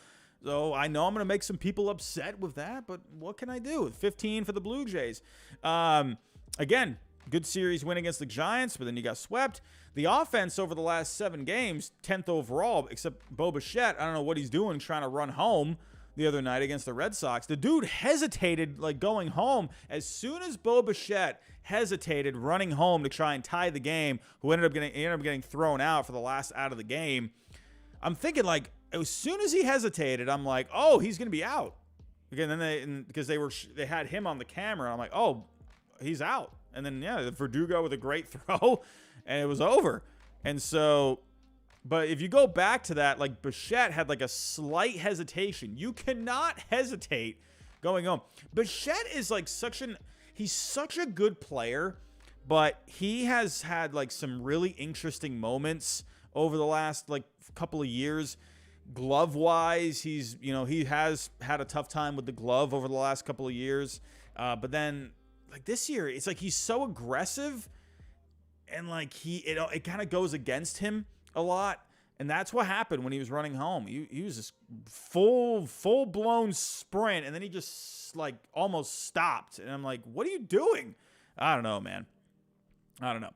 So I know I'm going to make some people upset with that, but what can I do? 15 for the Blue Jays. Again, good series win against the Giants, but then you got swept. The offense over the last 7 games, 10th overall, except Bo Bichette. I don't know what he's doing trying to run home the other night against the Red Sox. The dude hesitated like going home. As soon as Bo Bichette hesitated running home to try and tie the game, who ended up getting thrown out for the last out of the game, I'm thinking like as soon as he hesitated, I'm like, oh, he's going to be out. Again, then because they had him on the camera, I'm like, oh, he's out. And then Verdugo with a great throw, and it was over. And so, but if you go back to that, like Bichette had like a slight hesitation. You cannot hesitate going home. Bichette is like he's such a good player, but he has had like some really interesting moments over the last like couple of years. Glove wise, he has had a tough time with the glove over the last couple of years. But then like this year, it's like he's so aggressive, and like it kind of goes against him a lot. And that's what happened when he was running home. He was this full blown sprint, and then he just like almost stopped. And I'm like, what are you doing? I don't know, man. I don't know.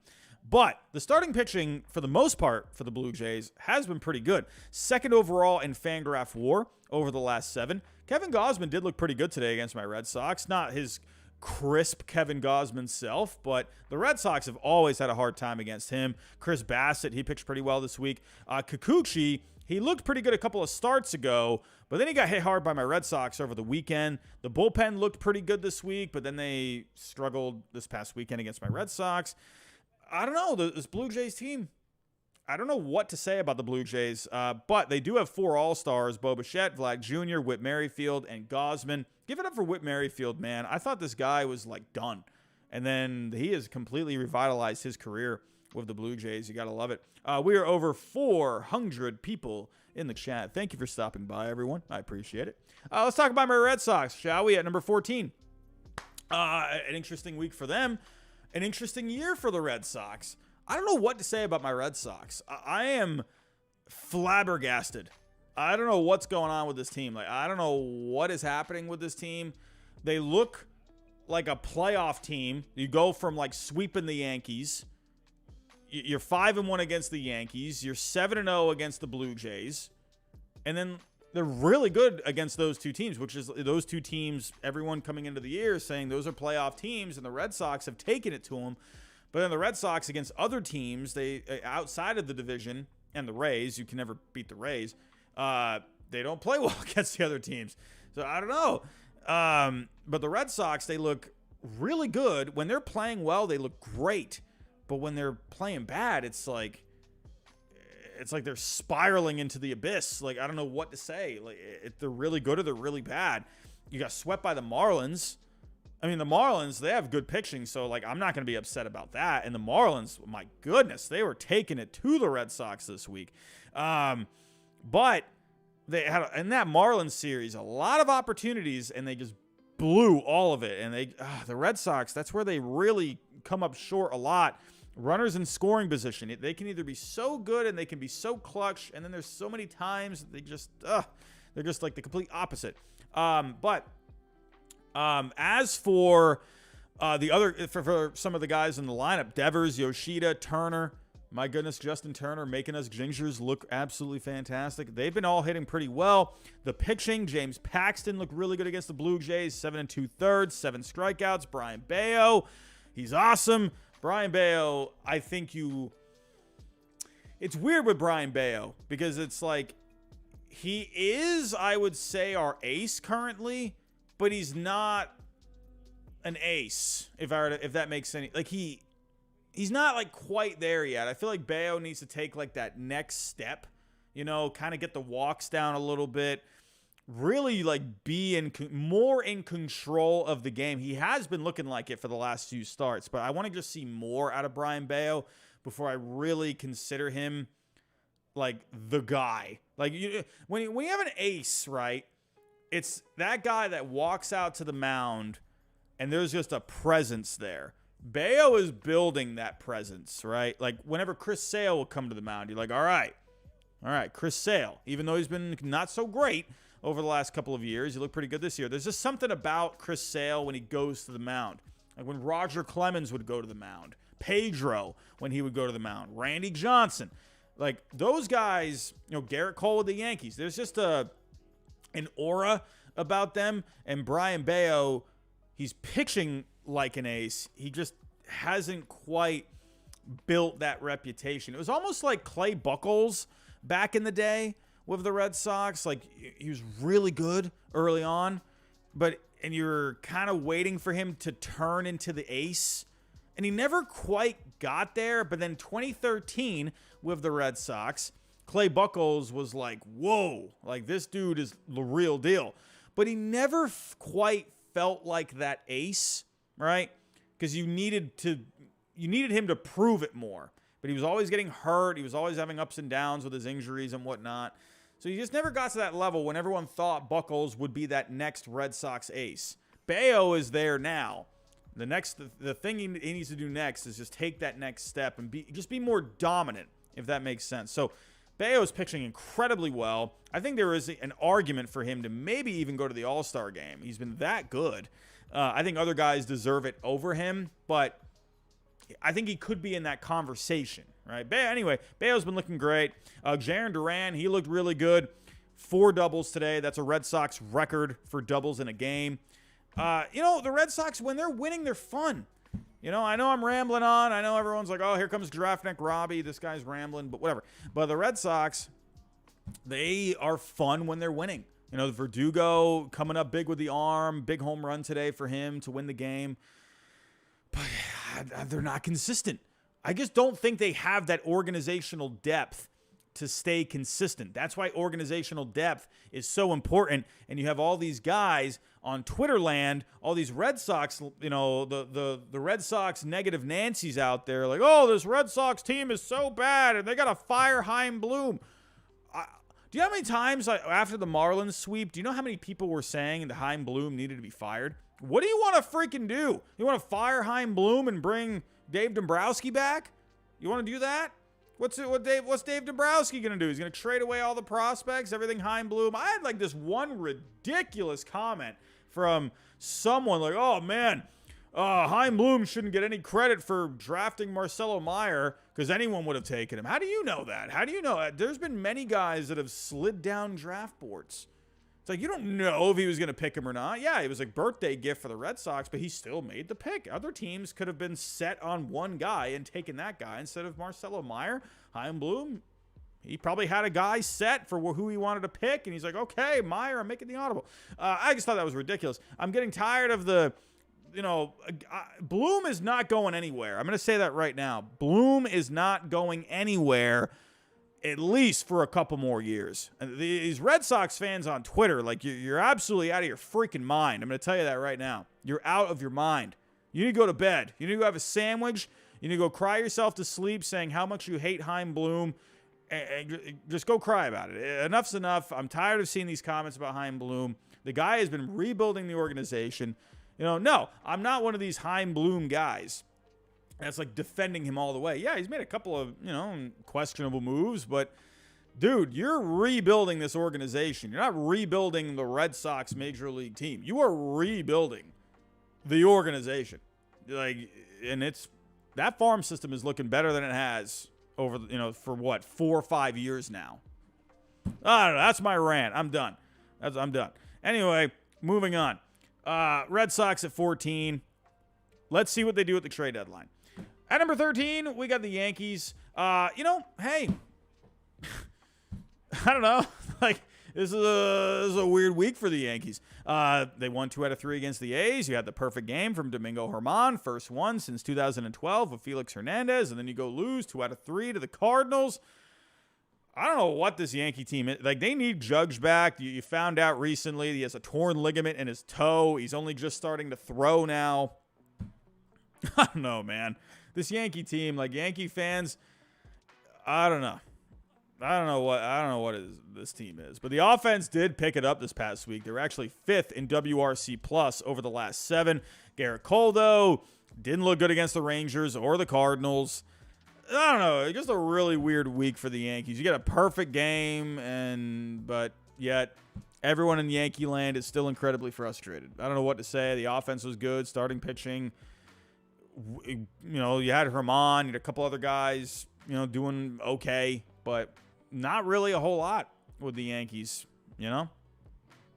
But the starting pitching, for the most part, for the Blue Jays has been pretty good. 2nd overall in Fangraph WAR over the last 7. Kevin Gausman did look pretty good today against my Red Sox. Not his crisp Kevin Gausman self, but the Red Sox have always had a hard time against him. Chris Bassett, he pitched pretty well this week. Kikuchi, he looked pretty good a couple of starts ago, but then he got hit hard by my Red Sox over the weekend. The bullpen looked pretty good this week, but then they struggled this past weekend against my Red Sox. I don't know, this Blue Jays team, I don't know what to say about the Blue Jays, but they do have 4 All-Stars: Bo Bichette, Vlad Jr., Whit Merrifield, and Gausman. Give it up for Whit Merrifield, man. I thought this guy was, like, done. And then he has completely revitalized his career with the Blue Jays. You got to love it. We are over 400 people in the chat. Thank you for stopping by, everyone. I appreciate it. Let's talk about my Red Sox, shall we, at number 14. An interesting week for them. An interesting year for the Red Sox. I don't know what to say about my Red Sox. I am flabbergasted. I don't know what's going on with this team. Like, I don't know what is happening with this team. They look like a playoff team. You go from like sweeping the Yankees. You're 5-1 against the Yankees. You're 7-0 against the Blue Jays. And then they're really good against those two teams, which is those two teams, everyone coming into the year saying those are playoff teams, and the Red Sox have taken it to them. But then the Red Sox against other teams, they outside of the division, and the Rays, you can never beat the Rays, they don't play well against the other teams. So I don't know. But the Red Sox, they look really good. When they're playing well, they look great. But when they're playing bad, it's like they're spiraling into the abyss. Like, I don't know what to say. Like, if they're really good or they're really bad. You got swept by the Marlins. I mean, the Marlins, they have good pitching, so, like, I'm not going to be upset about that. And the Marlins, my goodness, they were taking it to the Red Sox this week. But they had, in that Marlins series, a lot of opportunities, and they just blew all of it. And the Red Sox, that's where they really come up short a lot. Runners in scoring position. They can either be so good and they can be so clutch, and then there's so many times they're just like the complete opposite. But as for the other, for some of the guys in the lineup, Devers, Yoshida, Turner, my goodness, Justin Turner making us Gingers look absolutely fantastic. They've been all hitting pretty well. The pitching, James Paxton looked really good against the Blue Jays, 7 2/3, 7 strikeouts. Brian Bayo, he's awesome. Brian Bayo, I think it's weird with Brian Bayo because it's like he is, I would say, our ace currently, but he's not an ace, if that makes any, like he's not like quite there yet. I feel like Bayo needs to take like that next step, kind of get the walks down a little bit, really like be more in control of the game. He has been looking like it for the last few starts, but I want to just see more out of Brian Bayo before I really consider him like the guy. Like when you have an ace, right? It's that guy that walks out to the mound and there's just a presence there. Bayo is building that presence, right? Like whenever Chris Sale will come to the mound, you're like, all right, Chris Sale, even though he's been not so great over the last couple of years, he looked pretty good this year. There's just something about Chris Sale when he goes to the mound. Like when Roger Clemens would go to the mound, Pedro when he would go to the mound, Randy Johnson. Like those guys, Garrett Cole with the Yankees, there's just an aura about them. And Brian Bayo, he's pitching like an ace. He just hasn't quite built that reputation. It was almost like Clay Buchholz back in the day with the Red Sox. Like he was really good early on, and you're kind of waiting for him to turn into the ace. And he never quite got there. But then 2013 with the Red Sox, Clay Buchholz was like, whoa, like this dude is the real deal. But he never quite felt like that ace, right? Because you needed him to prove it more. But he was always getting hurt. He was always having ups and downs with his injuries and whatnot. So he just never got to that level when everyone thought Buchholz would be that next Red Sox ace. Bayo is there now. The thing he needs to do next is just take that next step and be more dominant, if that makes sense. So Bayo is pitching incredibly well. I think there is an argument for him to maybe even go to the All-Star game. He's been that good. I think other guys deserve it over him, but I think he could be in that conversation, right? Anyway, Bayo's been looking great. Jarren Duran, he looked really good. 4 doubles today. That's a Red Sox record for doubles in a game. The Red Sox, when they're winning, they're fun. I know I'm rambling on. I know everyone's like, oh, here comes Draftneck Robbie. This guy's rambling, but whatever. But the Red Sox, they are fun when they're winning. Verdugo coming up big with the arm, big home run today for him to win the game. But they're not consistent. I just don't think they have that organizational depth to stay consistent. That's why organizational depth is so important. And you have all these guys on Twitter land, all these Red Sox, the Red Sox negative Nancy's out there like, oh, this Red Sox team is so bad and they got to fire Hyde Bloom. Do you know how many times after the Marlins sweep, do you know how many people were saying that Hyde Bloom needed to be fired? What do you want to freaking do? You want to fire Hyde Bloom and bring Dave Dombrowski back? You want to do that? What's Dave Dombrowski going to do? He's going to trade away all the prospects, everything Hyde Bloom. I had like this one ridiculous comment from someone like, oh man, Hyde Bloom shouldn't get any credit for drafting Marcelo Meyer because anyone would have taken him. How do you know that? How do you know that? There's been many guys that have slid down draft boards. It's like you don't know if he was going to pick him or not. Yeah, it was a birthday gift for the Red Sox, but he still made the pick. Other teams could have been set on one guy and taken that guy instead of Marcelo Meyer. Hyde Bloom, he probably had a guy set for who he wanted to pick, and he's like, okay, Meyer, I'm making the audible. I just thought that was ridiculous. I'm getting tired of Bloom is not going anywhere. I'm going to say that right now. Bloom is not going anywhere, at least for a couple more years. And these Red Sox fans on Twitter, like you're absolutely out of your freaking mind. I'm going to tell you that right now. You're out of your mind. You need to go to bed. You need to go have a sandwich. You need to go cry yourself to sleep saying how much you hate Hyde Bloom. And just go cry about it. Enough's enough. I'm tired of seeing these comments about Hyde Bloom. The guy has been rebuilding the organization. No, I'm not one of these Hyde Bloom guys that's like defending him all the way. Yeah, he's made a couple of, questionable moves, but dude, you're rebuilding this organization. You're not rebuilding the Red Sox major league team. You are rebuilding the organization. And that farm system is looking better than it has over, for what, 4 or 5 years now. I don't know. That's my rant. I'm done. I'm done. Anyway, moving on. Red Sox at 14. Let's see what they do at the trade deadline. At number 13, we got the Yankees. Hey, I don't know. This is a weird week for the Yankees. They won 2 out of 3 against the A's. You had the perfect game from Domingo Germán, first one since 2012 with Felix Hernandez, and then you go lose 2 out of 3 to the Cardinals. I don't know what this Yankee team is. They need Judge back. You found out recently he has a torn ligament in his toe. He's only just starting to throw now. I don't know, man. This Yankee team, Yankee fans, I don't know. I don't know what this team is, but the offense did pick it up this past week. They were actually 5th in WRC plus over the last 7. Garrett Cole, though, didn't look good against the Rangers or the Cardinals. I don't know, just a really weird week for the Yankees. You get a perfect game, but yet everyone in Yankee land is still incredibly frustrated. I don't know what to say. The offense was good, starting pitching. You had Herman, you had a couple other guys, doing okay, but not really a whole lot with the Yankees.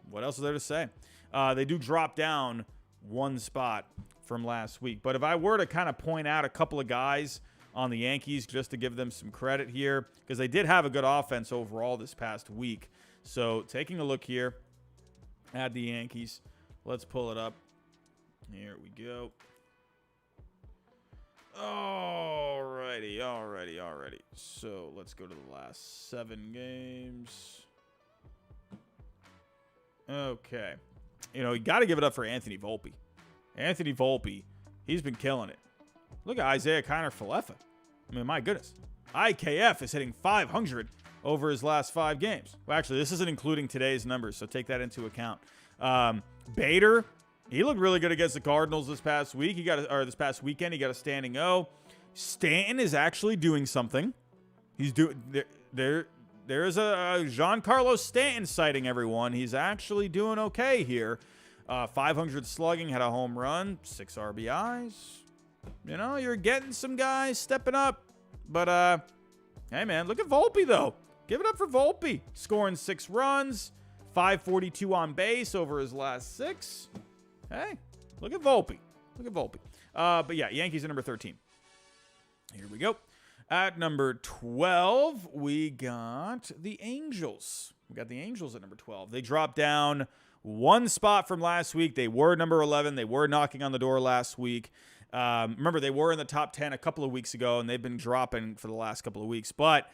What else is there to say? They do drop down one spot from last week, but if I were to kind of point out a couple of guys on the Yankees just to give them some credit here, because they did have a good offense overall this past week. So taking a look here at the Yankees, let's pull it up. Here we go. Alrighty. So let's go to the last 7 games. Okay. You got to give it up for Anthony Volpe. Anthony Volpe, he's been killing it. Look at Isaiah Kiner-Falefa. I mean, my goodness. IKF is hitting 500 over his last 5 games. Well, actually, this isn't including today's numbers, so take that into account. Bader, he looked really good against the Cardinals this past week. This past weekend, he got a standing O. Stanton is actually doing something. He's doing there is a Giancarlo Stanton sighting, everyone. He's actually doing okay here. 500 slugging, had a home run, 6 RBIs. You're getting some guys stepping up. But, hey, man, look at Volpe, though. Give it up for Volpe. Scoring 6 runs, 542 on base over his last 6. Hey, look at Volpe. But, yeah, Yankees are number 13. Here we go. At number 12, we got the Angels. at number 12. They dropped down one spot from last week. They were number 11. They were knocking on the door last week. Remember, they were in the top 10 a couple of weeks ago, and they've been dropping for the last couple of weeks. But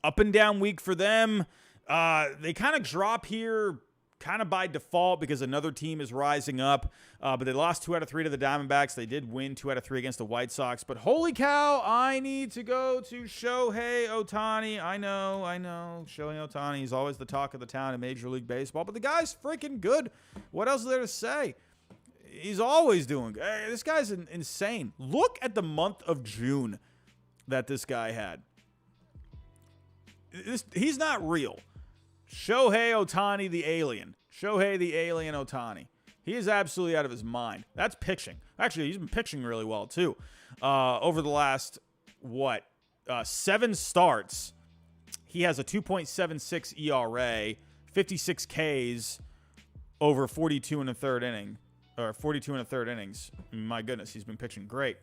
up and down week for them. They kind of drop here kind of by default because another team is rising up. But they lost 2 out of 3 to the Diamondbacks. They did win 2 out of 3 against the White Sox. But holy cow, I need to go to Shohei Ohtani. I know. Shohei Ohtani, he's always the talk of the town in Major League Baseball. But the guy's freaking good. What else is there to say? He's always doing good. Hey, this guy's insane. Look at the month of June that this guy had. He's not real. Shohei Ohtani the alien. Shohei the alien Ohtani. He is absolutely out of his mind. That's pitching. Actually, he's been pitching really well, too. Over the last, 7 starts, he has a 2.76 ERA, 56 Ks over 42 and a third inning. Or 42 and a third innings. My goodness, he's been pitching great.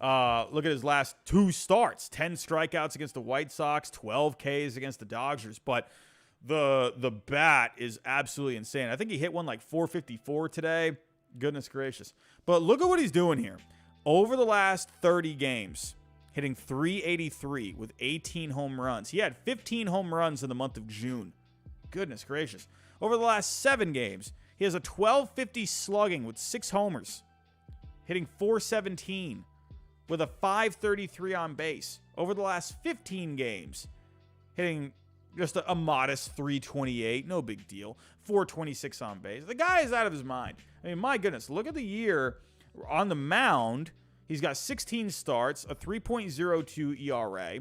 Look at his last 2 starts. 10 strikeouts against the White Sox, 12 Ks against the Dodgers. But the bat is absolutely insane. I think he hit one like 454 today. Goodness gracious. But look at what he's doing here. Over the last 30 games, hitting 383 with 18 home runs. He had 15 home runs in the month of June. Goodness gracious. Over the last 7 games, he has a 1250 slugging with 6 homers, hitting 417 with a 533 on base. Over the last 15 games, hitting just a modest 328, no big deal, 426 on base. The guy is out of his mind. I mean, my goodness, look at the year on the mound. He's got 16 starts, a 3.02 ERA.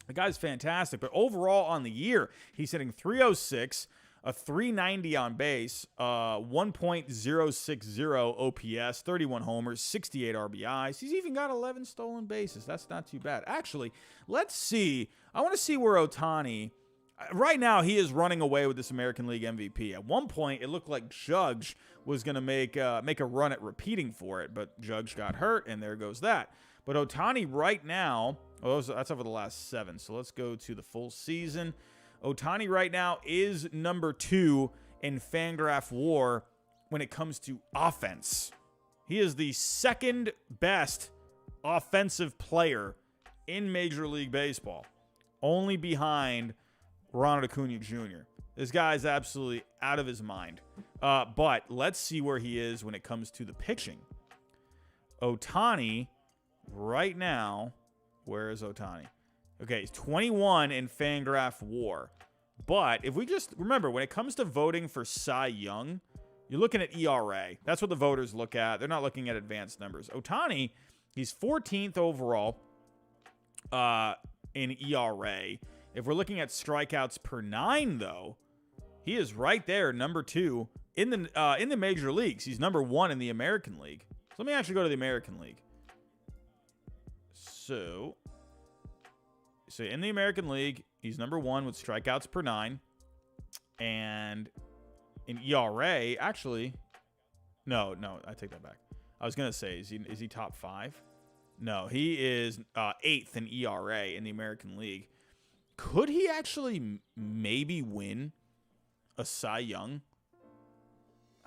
The guy's fantastic, but overall on the year, he's hitting 306, a 390 on base, 1.060 OPS, 31 homers, 68 RBIs. He's even got 11 stolen bases. That's not too bad. Actually, let's see. I want to see where Ohtani, right now he is running away with this American League MVP. At one point, it looked like Judge was going to make a run at repeating for it, but Judge got hurt, and there goes that. But Ohtani right now, that's over the last 7, so let's go to the full season. Ohtani right now is number 2 in Fangraph WAR when it comes to offense. He is the second best offensive player in Major League Baseball, only behind Ronald Acuna Jr. This guy is absolutely out of his mind. But let's see where he is when it comes to the pitching. Ohtani right now, where is Ohtani? Okay, he's 21 in Fangraph WAR. But if we just remember, when it comes to voting for Cy Young, you're looking at ERA. That's what the voters look at. They're not looking at advanced numbers. Ohtani, he's 14th overall in ERA. If we're looking at strikeouts per 9, though, he is right there, number 2 in the major leagues. He's number 1 in the American League. So let me actually go to the American League. So in the American League, he's number 1 with strikeouts per 9. And in ERA, actually, no, I take that back. I was going to say, is he top 5? No, he is 8th in ERA in the American League. Could he actually maybe win a Cy Young?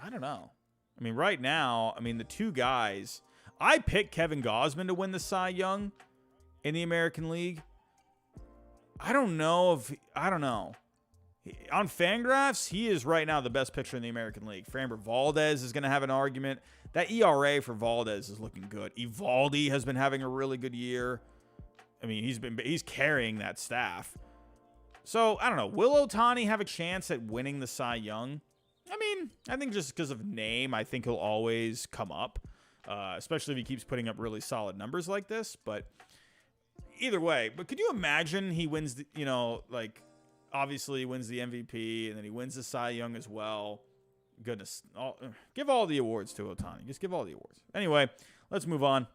I don't know. I mean, right now, the two guys, I picked Kevin Gausman to win the Cy Young in the American League. I don't know. On Fangraphs, he is right now the best pitcher in the American League. Framber Valdez is going to have an argument. That ERA for Valdez is looking good. Evaldi has been having a really good year. He's carrying that staff. So, I don't know. Will Ohtani have a chance at winning the Cy Young? I think just because of name, I think he'll always come up, especially if he keeps putting up really solid numbers like this. But either way, could you imagine he wins, obviously he wins the MVP, and then he wins the Cy Young as well. Goodness. Give all the awards to Ohtani. Just give all the awards. Anyway, let's move on.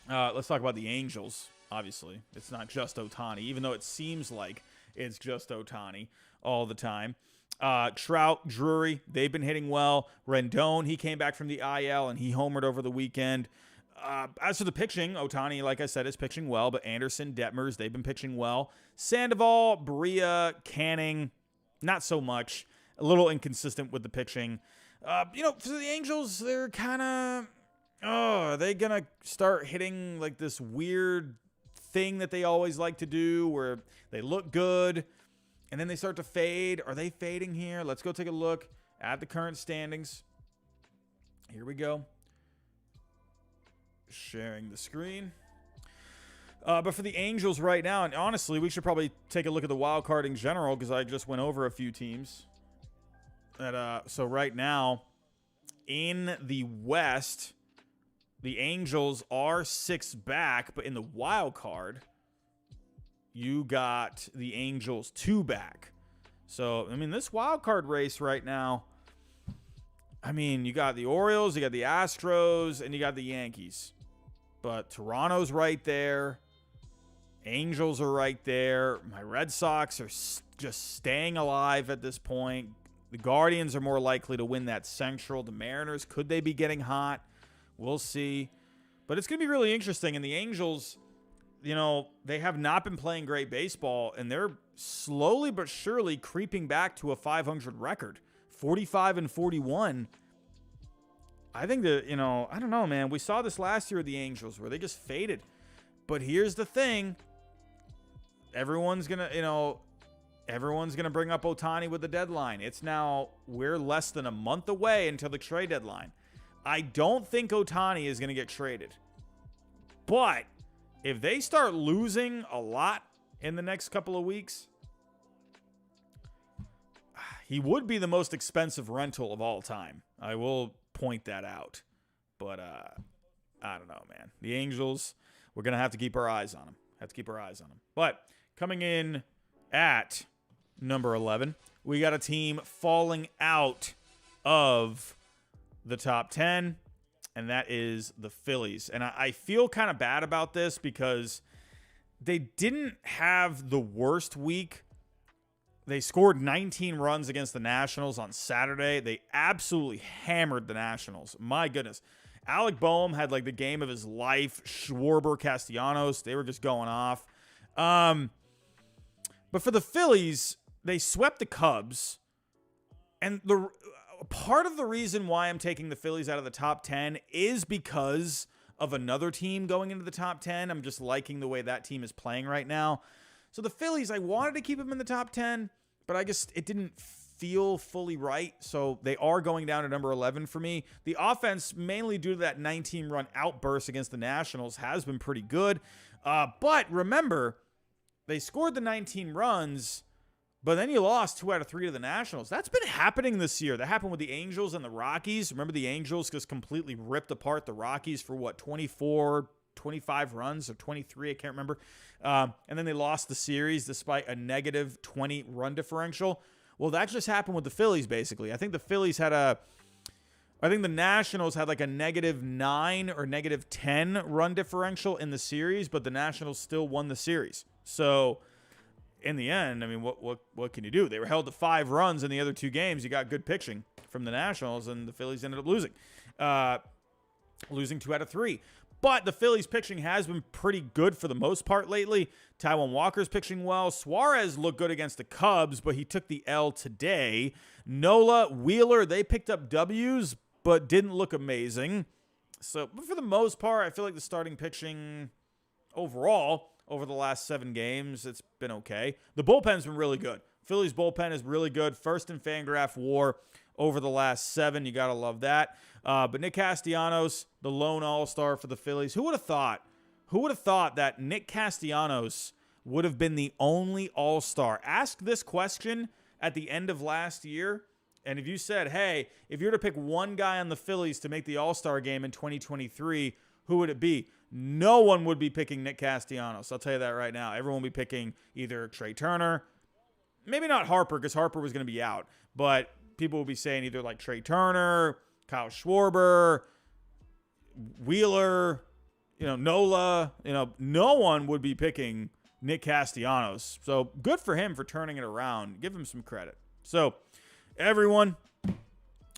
Let's talk about the Angels. Obviously, it's not just Ohtani, even though it seems like it's just Ohtani all the time. Trout, Drury, they've been hitting well. Rendon, he came back from the IL, and he homered over the weekend. As for the pitching, Ohtani, like I said, is pitching well, but Anderson, Detmers, they've been pitching well. Sandoval, Bria, Canning, not so much. A little inconsistent with the pitching. For the Angels, they're kind of, are they going to start hitting like this weird thing that they always like to do where they look good and then they start to fade? Are they fading here? Let's go take a look at the current standings. Here we go. Sharing the screen. But for the Angels right now, and honestly, we should probably take a look at the wild card in general because I just went over a few teams. So right now, in the West, the Angels are 6 back, but in the wild card, you got the Angels 2 back. So, this wild card race right now, you got the Orioles, you got the Astros, and you got the Yankees. But Toronto's right there. Angels are right there. My Red Sox are just staying alive at this point. The Guardians are more likely to win that Central. The Mariners, could they be getting hot? We'll see. But it's going to be really interesting. And the Angels, they have not been playing great baseball, and they're slowly but surely creeping back to a 500 record. 45-41. I think that, I don't know, man. We saw this last year with the Angels where they just faded. But here's the thing. Everyone's going to bring up Ohtani with the deadline. We're less than a month away until the trade deadline. I don't think Ohtani is going to get traded. But if they start losing a lot in the next couple of weeks, he would be the most expensive rental of all time. I will point that out. But I don't know, man. The Angels, we're going to have to keep our eyes on them. But coming in at number 11, we got a team falling out of the top 10, and that is the Phillies. And I feel kind of bad about this because they didn't have the worst week. They scored 19 runs against the Nationals on Saturday. They absolutely hammered the Nationals. My goodness. Alec Boehm had like the game of his life. Schwarber, Castellanos, they were just going off. But for the Phillies, they swept the Cubs. And part of the reason why I'm taking the Phillies out of the top 10 is because of another team going into the top 10. I'm just liking the way that team is playing right now. So the Phillies, I wanted to keep them in the top 10, but it didn't feel fully right. So they are going down to number 11 for me. The offense, mainly due to that 19-run outburst against the Nationals, has been pretty good. But remember, they scored the 19 runs, but then you lost 2 out of 3 to the Nationals. That's been happening this year. That happened with the Angels and the Rockies. Remember the Angels just completely ripped apart the Rockies for 24, 25 runs or 23, I can't remember. And then they lost the series despite a negative 20 run differential. Well, that just happened with the Phillies, basically. I think the Nationals had like a -9 or -10 run differential in the series, but the Nationals still won the series. So in the end, I mean, what can you do? They were held to 5 runs in the other 2 games. You got good pitching from the Nationals, and the Phillies ended up losing. Losing 2 out of 3. But the Phillies pitching has been pretty good for the most part lately. Taijuan Walker's pitching well. Suarez looked good against the Cubs, but he took the L today. Nola, Wheeler, they picked up W's, but didn't look amazing. So, but for the most part, I feel like the starting pitching overall over the last 7 games, it's been okay. The bullpen's been really good. Phillies bullpen is really good. First in Fangraph WAR over the last 7. You got to love that. But Nick Castellanos, the lone all-star for the Phillies. Who would have thought? Who would have thought that Nick Castellanos would have been the only all-star? Ask this question at the end of last year, and if you said, hey, if you were to pick one guy on the Phillies to make the all-star game in 2023, who would it be? No one would be picking Nick Castellanos. I'll tell you that right now. Everyone would be picking either Trey Turner, maybe not Harper because Harper was going to be out, but people would be saying either like Trey Turner, Kyle Schwarber, Wheeler, Nola. No one would be picking Nick Castellanos. So good for him for turning it around. Give him some credit. So everyone,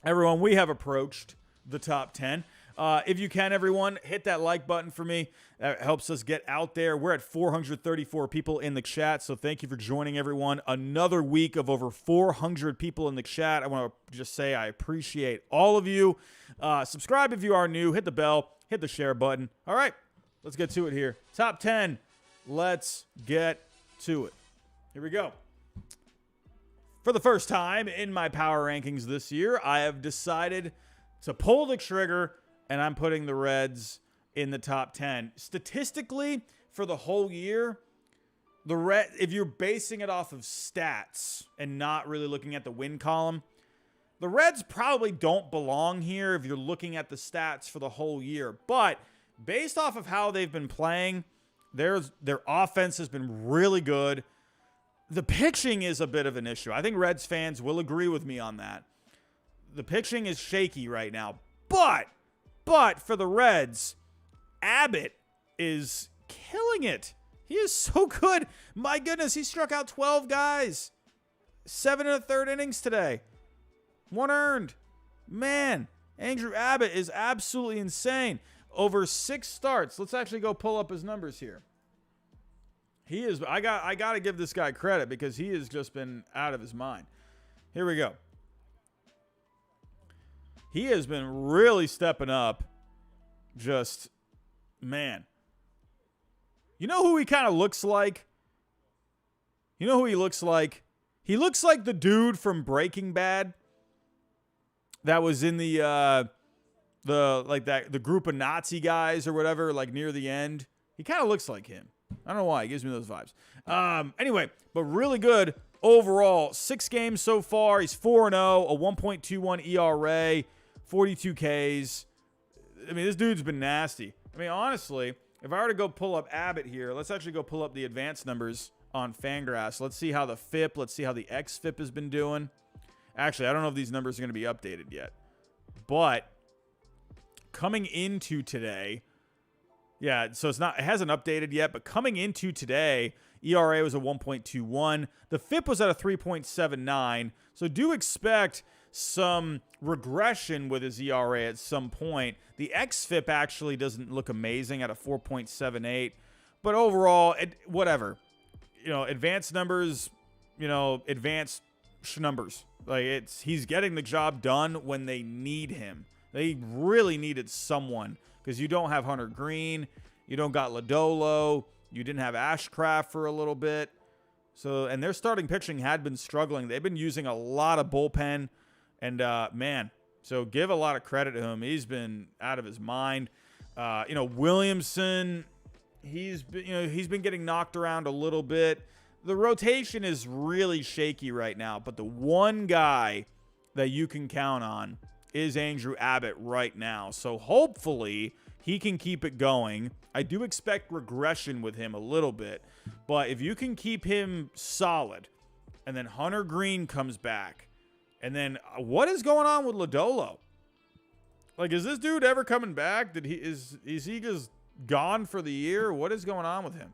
we have approached the top 10. If you can, everyone, hit that like button for me. That helps us get out there. We're at 434 people in the chat, so thank you for joining, everyone. Another week of over 400 people in the chat. I want to just say I appreciate all of you. Subscribe if you are new. Hit the bell. Hit the share button. All right, let's get to it here. Top 10. Let's get to it. Here we go. For the first time in my power rankings this year, I have decided to pull the trigger, and I'm putting the Reds in the top 10. Statistically, for the whole year, if you're basing it off of stats and not really looking at the win column, the Reds probably don't belong here if you're looking at the stats for the whole year. But based off of how they've been playing, their offense has been really good. The pitching is a bit of an issue. I think Reds fans will agree with me on that. The pitching is shaky right now. But for the Reds, Abbott is killing it. He is so good. My goodness, he struck out 12 guys. 7 1/3 innings today. 1 earned. Man, Andrew Abbott is absolutely insane. Over 6 starts. Let's actually go pull up his numbers here. He is. I got to give this guy credit because he has just been out of his mind. Here we go. He has been really stepping up. Just, man. You know who he kind of looks like? You know who he looks like? He looks like the dude from Breaking Bad that was in the group of Nazi guys or whatever, like near the end. He kind of looks like him. I don't know why. He gives me those vibes. Anyway, but really good overall. 6 games so far. He's 4-0, a 1.21 ERA, 42 Ks. I mean, this dude's been nasty. I mean, honestly, if I were to go pull up Abbott here, let's actually go pull up the advanced numbers on Fangraphs. Let's see how the FIP, let's see how the XFIP has been doing. Actually, I don't know if these numbers are going to be updated yet. But coming into today, yeah, so it hasn't updated yet, but coming into today, ERA was a 1.21. The FIP was at a 3.79. So do expect some regression with his ERA at some point. The XFIP actually doesn't look amazing at a 4.78. But overall, whatever. Advanced numbers, advanced numbers. Like he's getting the job done when they need him. They really needed someone because you don't have Hunter Green, you don't got Lodolo, you didn't have Ashcraft for a little bit. So, and their starting pitching had been struggling. They've been using a lot of bullpen, and man, so give a lot of credit to him. He's been out of his mind. Williamson, he's been getting knocked around a little bit. The rotation is really shaky right now, but the one guy that you can count on is Andrew Abbott right now. So hopefully he can keep it going. I do expect regression with him a little bit, but if you can keep him solid, and then Hunter Green comes back, and then what is going on with Lodolo? Like, is this dude ever coming back? Is he just gone for the year? What is going on with him?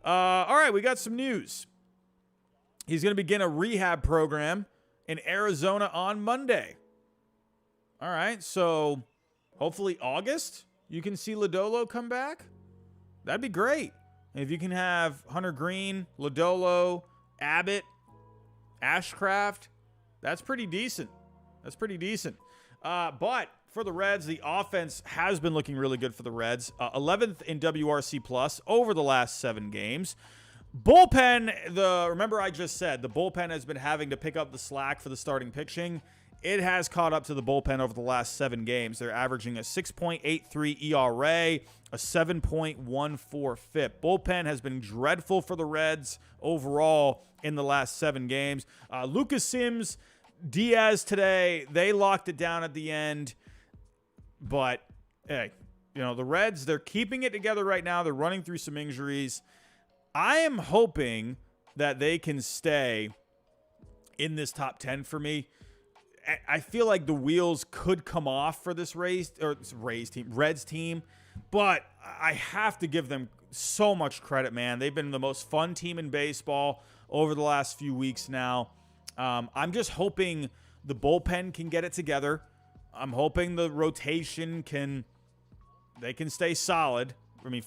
All right, we got some news. He's going to begin a rehab program in Arizona on Monday. All right, so hopefully August you can see Lodolo come back. That'd be great. If you can have Hunter Green, Lodolo, Abbott, Ashcraft, that's pretty decent. But for the Reds, the offense has been looking really good for the Reds. 11th in WRC plus over the last 7 games. Bullpen, remember I just said the bullpen has been having to pick up the slack for the starting pitching. It has caught up to the bullpen over the last 7 games. They're averaging a 6.83 ERA, a 7.14 FIP. Bullpen has been dreadful for the Reds overall in the last 7 games. Lucas Sims, Diaz today, they locked it down at the end. But, hey, the Reds, they're keeping it together right now. They're running through some injuries. I am hoping that they can stay in this top 10 for me. I feel like the wheels could come off for this Reds team, but I have to give them so much credit, man. They've been the most fun team in baseball over the last few weeks now. I'm just hoping the bullpen can get it together. I'm hoping the rotation can stay solid. I mean,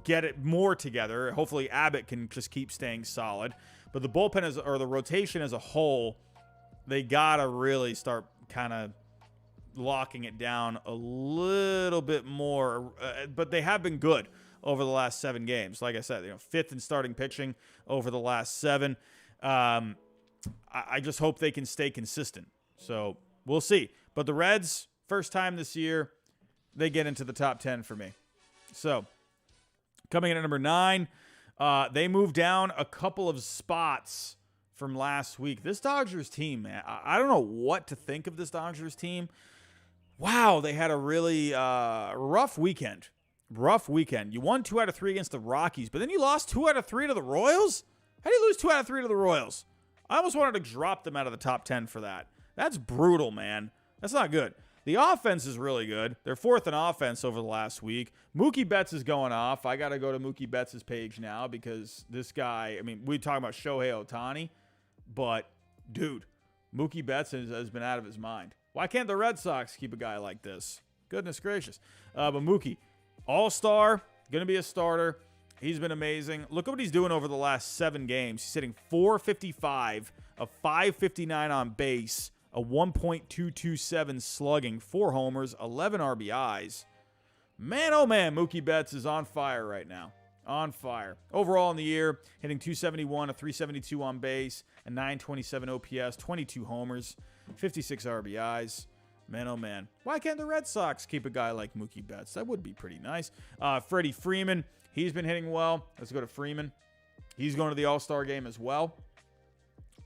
get it more together. Hopefully Abbott can just keep staying solid. But the bullpen or the rotation as a whole, they gotta really start kind of locking it down a little bit more. But they have been good over the last 7 games. Like I said, 5th in starting pitching over the last 7. I just hope they can stay consistent. So we'll see. But the Reds, first time this year, they get into the top 10 for me. So coming in at number 9, they moved down a couple of spots from last week. This Dodgers team, man, I don't know what to think of this Dodgers team. Wow, they had a really rough weekend. You won 2 out of 3 against the Rockies, but then you lost 2 out of 3 to the Royals? How do you lose 2 out of 3 to the Royals? I almost wanted to drop them out of the top 10 for that. That's brutal, man. That's not good. The offense is really good. They're 4th in offense over the last week. Mookie Betts is going off. I got to go to Mookie Betts' page now because this guy, we talk about Shohei Ohtani, but, dude, Mookie Betts has been out of his mind. Why can't the Red Sox keep a guy like this? Goodness gracious. But Mookie, all-star, going to be a starter. He's been amazing. Look at what he's doing over the last 7 games. He's hitting .455, a .559 on base, a 1.227 slugging, 4 homers, 11 RBIs. Man, oh man, Mookie Betts is on fire right now. On fire. Overall in the year, hitting .271, a .372 on base, a .927 OPS, 22 homers, 56 RBIs. Man, oh man. Why can't the Red Sox keep a guy like Mookie Betts? That would be pretty nice. Freddie Freeman, he's been hitting well. Let's go to Freeman. He's going to the All-Star game as well.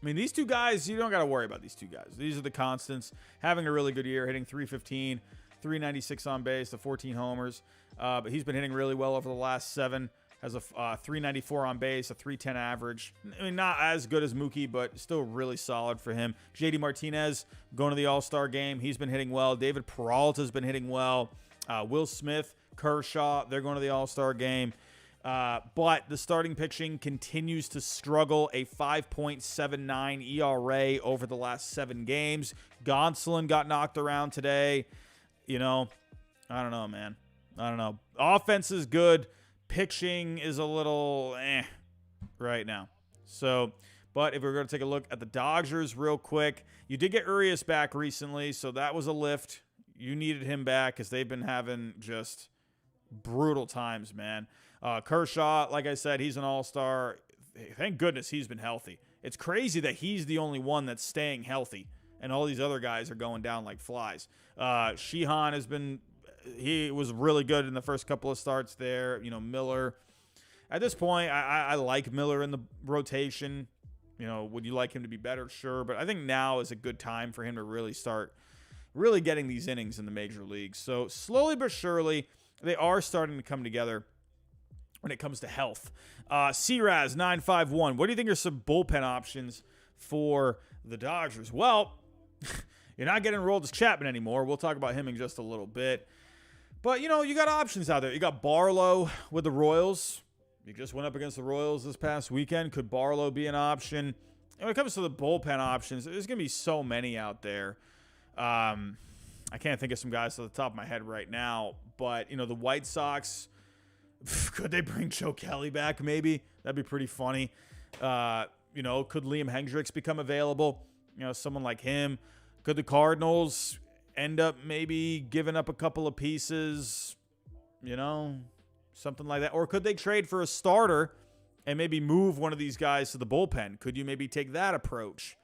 These 2 guys, you don't got to worry about these 2 guys. These are the constants. Having a really good year, hitting .315, 396 on base, the 14 homers. But he's been hitting really well over the last 7. Has a .394 on base, a .310 average. Not as good as Mookie, but still really solid for him. JD Martinez going to the All-Star game. He's been hitting well. David Peralta's been hitting well. Will Smith, Kershaw, they're going to the All-Star game. But the starting pitching continues to struggle. A 5.79 ERA over the last 7 games. Gonsolin got knocked around today. I don't know, man. I don't know. Offense is good. Pitching is a little right now. So, but if we're going to take a look at the Dodgers real quick, you did get Urias back recently, so that was a lift. You needed him back because they've been having just brutal times, man. Kershaw, like I said, he's an all-star. Thank goodness he's been healthy. It's crazy that he's the only one that's staying healthy, and all these other guys are going down like flies. Sheehan has been he was really good in the first couple of starts there. Miller. At this point, I like Miller in the rotation. Would you like him to be better? Sure. But I think now is a good time for him to really start getting these innings in the major leagues. So slowly but surely, they are starting to come together when it comes to health. C-Raz 951. What do you think are some bullpen options for the Dodgers? Well, you're not getting Aroldis Chapman anymore. We'll talk about him in just a little bit. But, you got options out there. You got Barlow with the Royals. You just went up against the Royals this past weekend. Could Barlow be an option? And when it comes to the bullpen options, there's going to be so many out there. I can't think of some guys off the top of my head right now. But, the White Sox, could they bring Joe Kelly back maybe? That'd be pretty funny. Could Liam Hendricks become available? Someone like him. Could the Cardinals end up maybe giving up a couple of pieces? Something like that. Or could they trade for a starter and maybe move one of these guys to the bullpen? Could you maybe take that approach?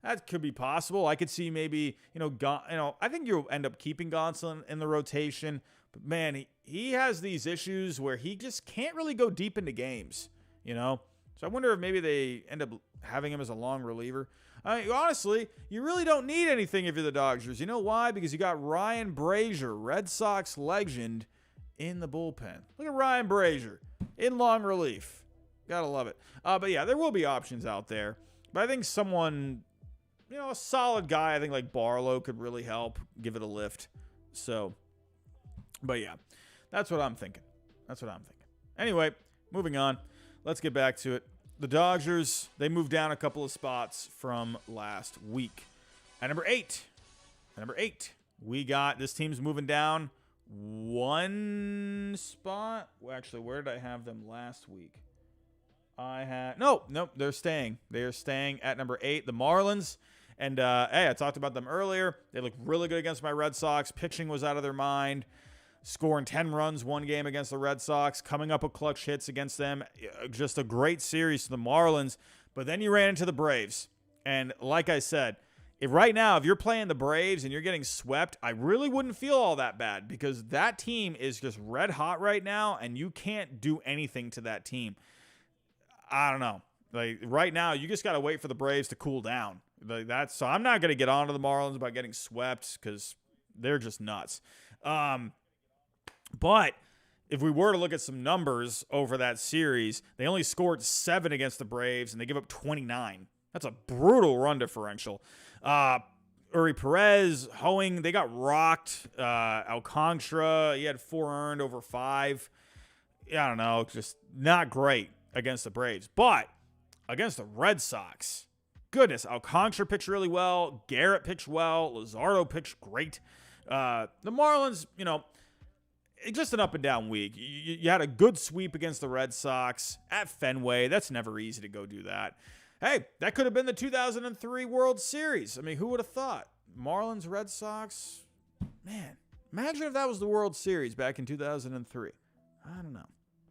That could be possible. I could see maybe, I think you'll end up keeping Gonsolin in the rotation. But, man, he has these issues where he just can't really go deep into games, So I wonder if maybe they end up having him as a long reliever. Honestly, you really don't need anything if you're the Dodgers. You know why? Because you got Ryan Brazier, Red Sox legend, in the bullpen. Look at Ryan Brazier in long relief. Gotta love it. But yeah, there will be options out there. But I think someone, a solid guy, I think like Barlow could really help, give it a lift. So, but yeah, that's what I'm thinking. Anyway, moving on. Let's get back to it. The Dodgers, they moved down a couple of spots from last week. At number 8, we got, this team's moving down one spot. Well, actually, where did I have them last week? Nope, they're staying. They are staying at number 8, the Marlins. And, hey, I talked about them earlier. They looked really good against my Red Sox. Pitching was out of their mind. Scoring 10 runs one game against the Red Sox. Coming up with clutch hits against them. Just a great series to the Marlins. But then you ran into the Braves. And like I said, if you're playing the Braves and you're getting swept, I really wouldn't feel all that bad because that team is just red hot right now and you can't do anything to that team. I don't know. Like right now, you just got to wait for the Braves to cool down. So I'm not going to get on to the Marlins about getting swept because they're just nuts. But if we were to look at some numbers over that series, they only scored 7 against the Braves and they give up 29. That's a brutal run differential. Uri Perez, Hoeing, they got rocked. Alcantara, he had 4 earned over 5. I don't know, just not great against the Braves. But against the Red Sox, goodness, Alcantara pitched really well. Garrett pitched well. Luzardo pitched great. The Marlins, just an up and down week. You had a good sweep against the Red Sox at Fenway. That's never easy to go do that. Hey, that could have been the 2003 World Series. I mean, who would have thought? Marlins, Red Sox. Man, imagine if that was the World Series back in 2003. I don't know.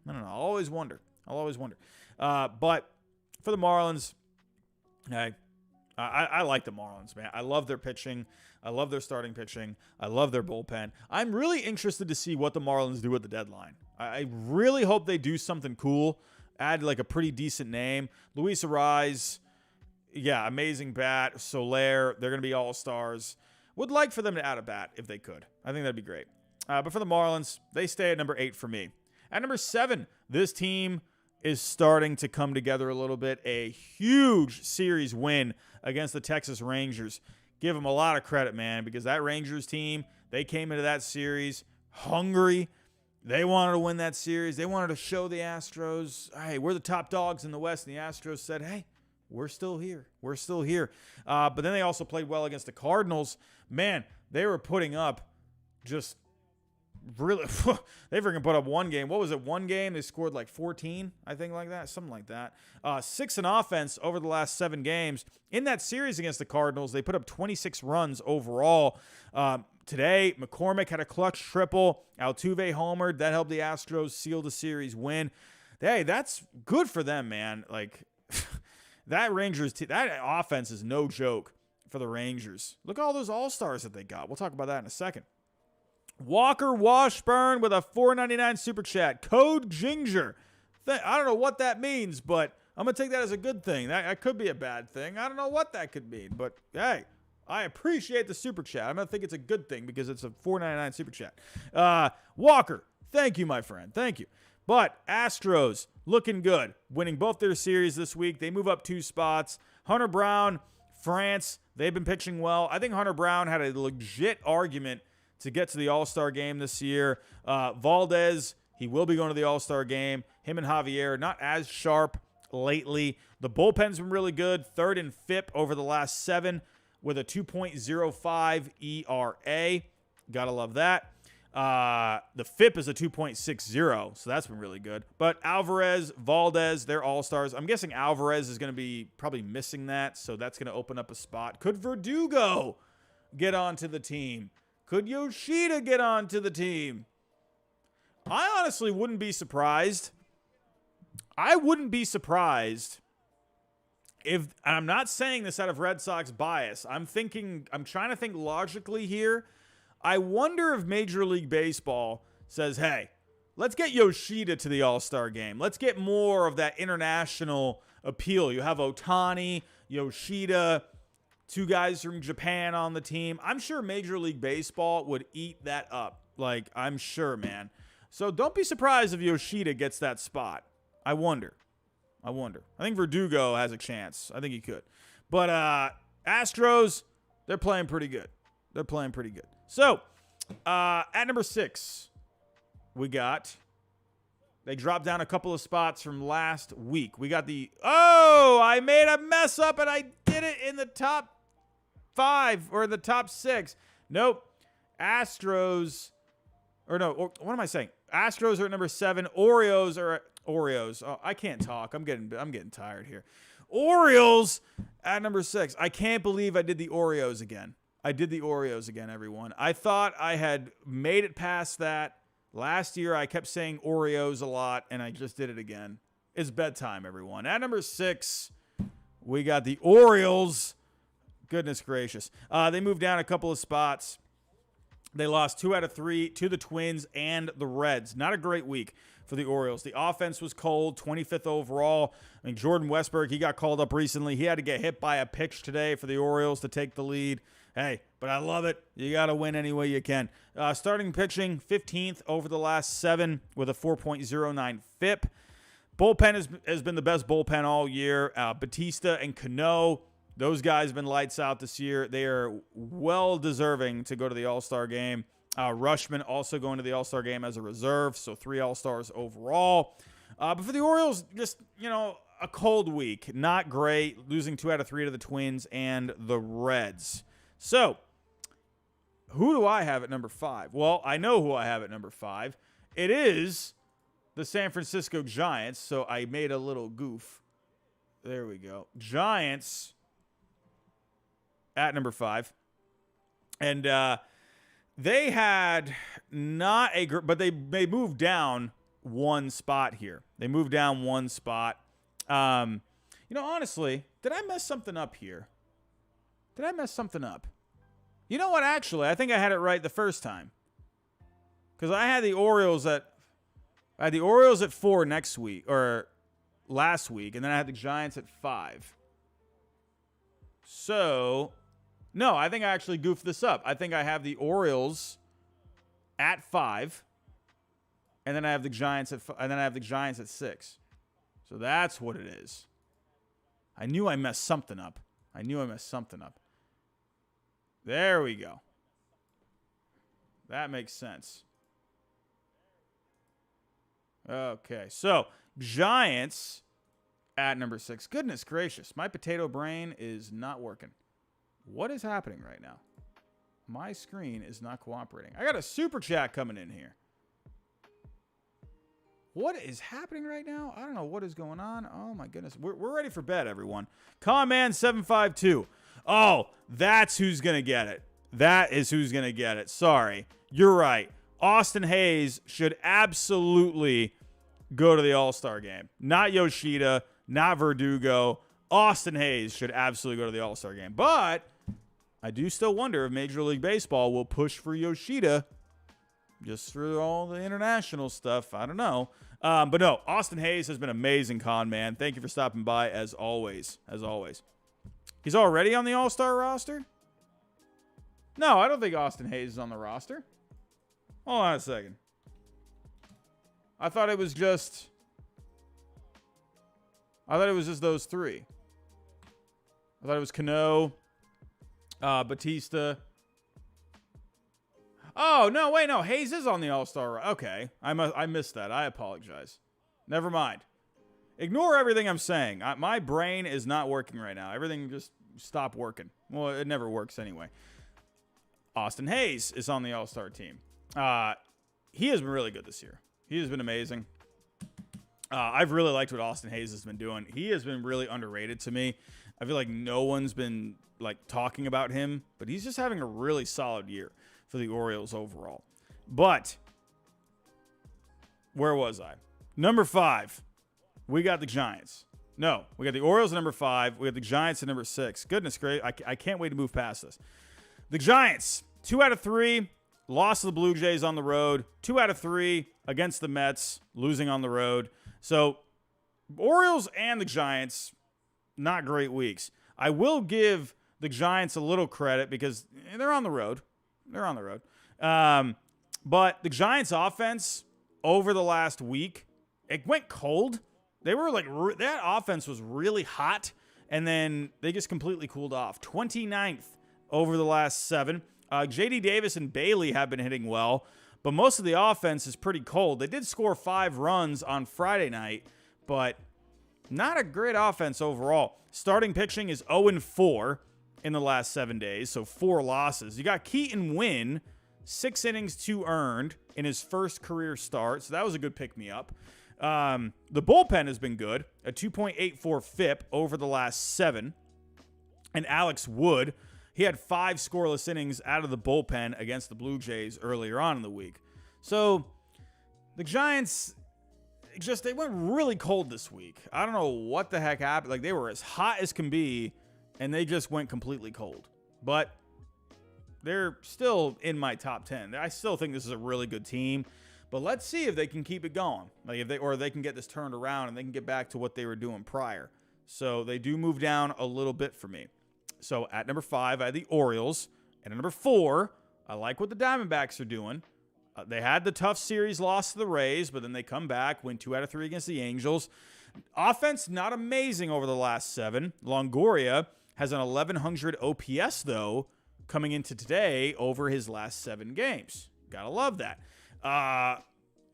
I'll always wonder. But for the Marlins, hey, I like the Marlins, man. I love their pitching. I love their starting pitching. I love their bullpen. I'm really interested to see what the Marlins do at the deadline. I really hope they do something cool. Add like a pretty decent name. Luis Ariz, yeah, amazing bat. Sorare, they're going to be all-stars. Would like for them to add a bat if they could. I think that'd be great. But for the Marlins, they stay at number 8 for me. At number 7, this team is starting to come together a little bit. A huge series win against the Texas Rangers. Give them a lot of credit, man, because that Rangers team, they came into that series hungry. They wanted to win that series. They wanted to show the Astros, hey, we're the top dogs in the West. And the Astros said, hey, we're still here. But then they also played well against the Cardinals. Man, they were putting up just really – they freaking put up one game. What was it, one game? They scored like 14, I think, like that, something like that. 6 in offense over the last 7 games. In that series against the Cardinals, they put up 26 runs overall. Today, McCormick had a clutch triple. Altuve homered. That helped the Astros seal the series win. Hey, that's good for them, man. Like, that Rangers that offense is no joke for the Rangers. Look at all those all-stars that they got. We'll talk about that in a second. Walker Washburn with a $4.99 super chat. Code Ginger. I don't know what that means, but I'm going to take that as a good thing. That could be a bad thing. I don't know what that could mean, but hey, I appreciate the super chat. I'm going to think it's a good thing because it's a $4.99 super chat. Walker, thank you, my friend. Thank you. But Astros looking good, winning both their series this week. They move up 2 spots. Hunter Brown, France, they've been pitching well. I think Hunter Brown had a legit argument to get to the All-Star game this year. Valdez, he will be going to the All-Star game. Him and Javier, not as sharp lately. The bullpen's been really good. Third and fifth over the last 7 with a 2.05 ERA. Gotta love that. The FIP is a 2.60, so that's been really good. But Alvarez, Valdez, they're all-stars. I'm guessing Alvarez is going to be probably missing that, so that's going to open up a spot. Could Verdugo get onto the team? Could Yoshida get onto the team? I honestly wouldn't be surprised. I wouldn't be surprised if, and I'm not saying this out of Red Sox bias. I'm trying to think logically here. I wonder if Major League Baseball says, hey, let's get Yoshida to the All-Star game. Let's get more of that international appeal. You have Ohtani, Yoshida, 2 guys from Japan on the team. I'm sure Major League Baseball would eat that up. Like, I'm sure, man. So don't be surprised if Yoshida gets that spot. I wonder. I think Verdugo has a chance. I think he could. But Astros, they're playing pretty good. So, at number 6, they dropped down a couple of spots from last week. We got I made a mess up and I did it in the top 5 or the top 6. Nope. Astros, what am I saying? Astros are at number 7. Orioles. Oh, I can't talk. I'm getting tired here. Orioles at number 6. I can't believe I did the Oreos again. Everyone. I thought I had made it past that. Last year, I kept saying Oreos a lot, and I just did it again. It's bedtime, everyone. At number 6, we got the Orioles. Goodness gracious. They moved down a couple of spots. They lost 2 out of 3 to the Twins and the Reds. Not a great week for the Orioles. The offense was cold, 25th overall. I mean, Jordan Westberg, he got called up recently. He had to get hit by a pitch today for the Orioles to take the lead. Hey, but I love it. You got to win any way you can. Starting pitching, 15th over the last 7 with a 4.09 FIP. Bullpen has been the best bullpen all year. Batista and Cano, those guys have been lights out this year. They are well deserving to go to the All-Star game. Rushman also going to the All-Star game as a reserve, so 3 All-Stars overall. But for the Orioles, just, a cold week. Not great, losing 2 out of 3 to the Twins and the Reds. So, who do I have at number 5? Well, I know who I have at number 5. It is the San Francisco Giants, so I made a little goof. There we go. Giants at number 5. And they had not a group, but they moved down 1 spot here. They moved down 1 spot. Honestly, did I mess something up here? You know what? Actually, I think I had it right the first time. Because I had the Orioles at 4 next week, or last week, and then I had the Giants at 5. So, no, I think I actually goofed this up. I think I have the Orioles at 5, and then I have the Giants at 6. So that's what it is. I knew I messed something up. There we go. That makes sense. Okay, so Giants at number 6. Goodness gracious, my potato brain is not working. What is happening right now? My screen is not cooperating. I got a super chat coming in here. What is happening right now? I don't know what is going on. Oh, my goodness. We're ready for bed, everyone. Conman752. Oh, that's who's going to get it. That is who's going to get it. Sorry. You're right. Austin Hayes should absolutely go to the All-Star game. Not Yoshida, not Verdugo. Austin Hayes should absolutely go to the All-Star game. But I do still wonder if Major League Baseball will push for Yoshida just through all the international stuff. I don't know. But no, Austin Hayes has been amazing, Con Man. Thank you for stopping by as always. As always. He's already on the All-Star roster? No, I don't think Austin Hayes is on the roster. Hold on a second. I thought it was just those three. I thought it was Cano, Batista. Oh, no, wait, no. Hayes is on the All-Star. Okay. I missed that. I apologize. Never mind. Ignore everything I'm saying. My brain is not working right now. Everything just stopped working. Well, it never works anyway. Austin Hayes is on the All-Star team. He has been really good this year. He has been amazing. I've really liked what Austin Hayes has been doing. He has been really underrated to me. I feel like no one's been talking about him, but he's just having a really solid year for the Orioles overall. But where was I? Number 5. We got the Giants. No, we got the Orioles at number 5. We got the Giants at number 6. Goodness great. I can't wait to move past this. The Giants, 2 out of 3, lost to the Blue Jays on the road. 2 out of 3 against the Mets, losing on the road. So, Orioles and the Giants, not great weeks. I will give the Giants a little credit because they're on the road. They're on the road. But the Giants' offense over the last week, it went cold. They were that offense was really hot, and then they just completely cooled off. 29th over the last 7. J.D. Davis and Bailey have been hitting well, but most of the offense is pretty cold. They did score 5 runs on Friday night, but not a great offense overall. Starting pitching is 0-4 in the last 7 days, so 4 losses. You got Keaton Winn, 6 innings, 2 earned in his first career start, so that was a good pick-me-up. The bullpen has been good, a 2.84 FIP over the last 7. And Alex Wood, he had 5 scoreless innings out of the bullpen against the Blue Jays earlier on in the week. So the Giants, they went really cold this week. I don't know what the heck happened. They were as hot as can be, and they just went completely cold. But they're still in my top 10. I still think this is a really good team. But let's see if they can keep it going. If they can get this turned around and they can get back to what they were doing prior. So they do move down a little bit for me. So at number 5, I had the Orioles. And at number 4, I like what the Diamondbacks are doing. They had the tough series loss to the Rays, but then they come back, win 2 out of 3 against the Angels. Offense, not amazing over the last 7. Longoria has an 1,100 OPS, though, coming into today over his last 7 games. Gotta love that.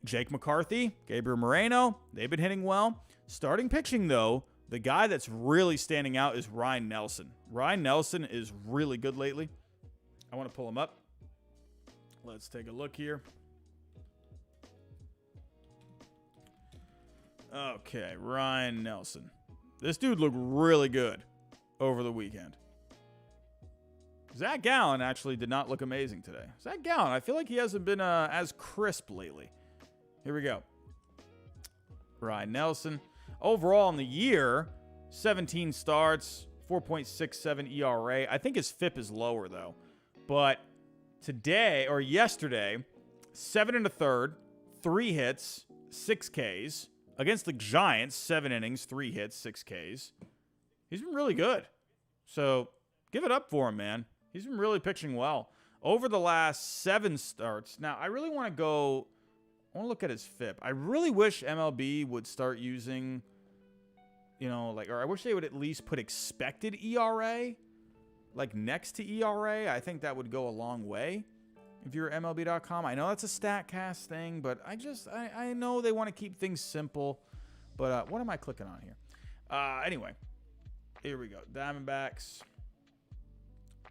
Jake McCarthy, Gabriel Moreno, they've been hitting well. Starting pitching, though, the guy that's really standing out is Ryan Nelson. Ryan Nelson is really good lately. I want to pull him up. Let's take a look here. Okay, Ryan Nelson. This dude looked really good over the weekend. Zach Gallen actually did not look amazing today. Zach Gallen, I feel like he hasn't been as crisp lately. Here we go. Ryan Nelson. Overall in the year, 17 starts, 4.67 ERA. I think his FIP is lower, though. But today, or yesterday, 7 1/3, 3 hits, 6 Ks. Against the Giants, 7 innings, 3 hits, 6 Ks. He's been really good. So give it up for him, man. He's been really pitching well. Over the last 7 starts. Now, I really want to look at his FIP. I really wish MLB would start using, or I wish they would at least put expected ERA, next to ERA. I think that would go a long way if you're MLB.com. I know that's a StatCast thing, but I know they want to keep things simple. But what am I clicking on here? Anyway, here we go. Diamondbacks.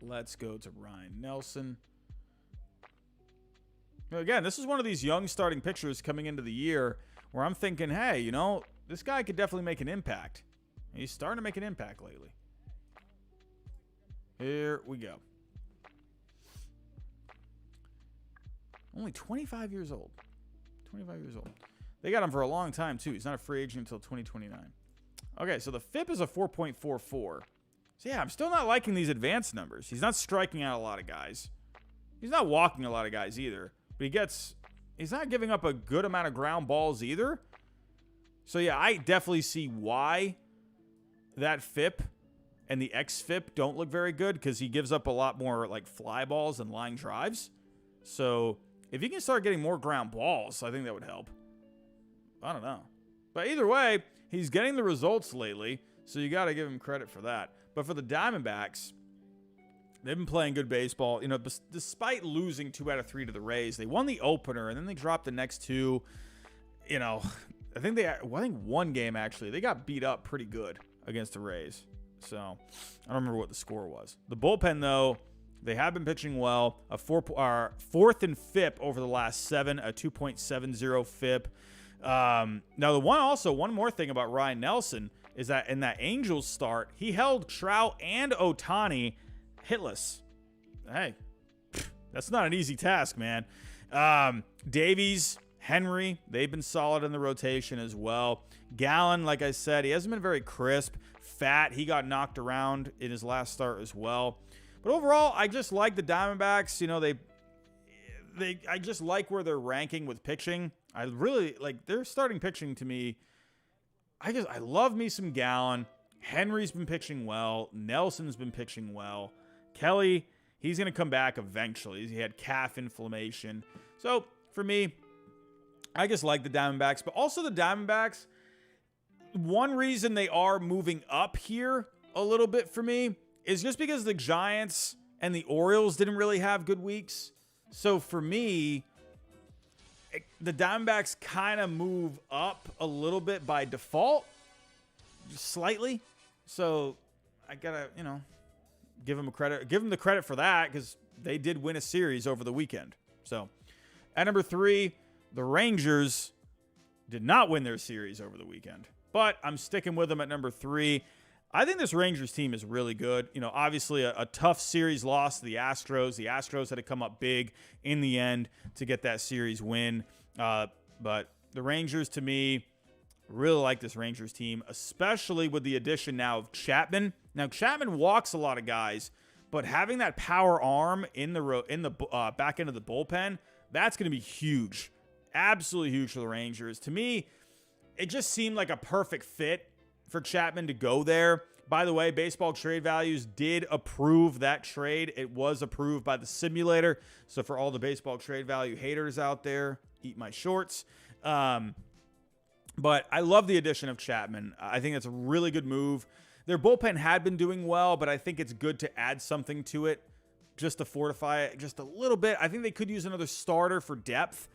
Let's go to Ryan Nelson. Again, this is one of these young starting pitchers coming into the year where I'm thinking, hey, this guy could definitely make an impact. He's starting to make an impact lately. Here we go. Only 25 years old. 25 years old. They got him for a long time, too. He's not a free agent until 2029. Okay, so the FIP is a 4.44. So, yeah, I'm still not liking these advanced numbers. He's not striking out a lot of guys. He's not walking a lot of guys either. But he gets he's not giving up a good amount of ground balls either. So, yeah, I definitely see why that FIP and the XFIP don't look very good, because he gives up a lot more like fly balls and line drives. So if you can start getting more ground balls, I think that would help. I don't know. But either way, he's getting the results lately, so you got to give him credit for that. But for the Diamondbacks, they've been playing good baseball. You know, despite losing 2 out of 3 to the Rays, they won the opener, and then they dropped the next 2. You know, I think one game, actually, they got beat up pretty good against the Rays. So I don't remember what the score was. The bullpen, though, they have been pitching well. A 4th in FIP over the last 7, a 2.70 FIP. Now, one more thing about Ryan Nelson is that in that Angels start, he held Trout and Ohtani hitless. Hey, that's not an easy task, man. Davies, Henry, they've been solid in the rotation as well. Gallen, like I said, he hasn't been very crisp. Fat, he got knocked around in his last start as well. But overall, I just like the Diamondbacks. You know, I just like where they're ranking with pitching. I really like their starting pitching to me. I love me some Gallen. Henry's been pitching well. Nelson's been pitching well. Kelly, he's going to come back eventually. He had calf inflammation. So, for me, I just like the Diamondbacks. But also the Diamondbacks, one reason they are moving up here a little bit for me is just because the Giants and the Orioles didn't really have good weeks. So for me, the Diamondbacks kind of move up a little bit by default, just slightly. So I gotta, give them the credit for that, because they did win a series over the weekend. So at number 3, the Rangers did not win their series over the weekend, but I'm sticking with them at number 3. I think this Rangers team is really good. You know, obviously a tough series loss to the Astros. The Astros had to come up big in the end to get that series win. But the Rangers, to me, really like this Rangers team, especially with the addition now of Chapman. Now, Chapman walks a lot of guys, but having that power arm in the back end of the bullpen, that's going to be huge. Absolutely huge for the Rangers. To me, it just seemed like a perfect fit for Chapman to go there. By the way, Baseball Trade Values did approve that trade. It was approved by the simulator. So for all the Baseball Trade Value haters out there, eat my shorts. But I love the addition of Chapman. I think it's a really good move. Their bullpen had been doing well, but I think it's good to add something to it just to fortify it just a little bit. I think they could use another starter for depth.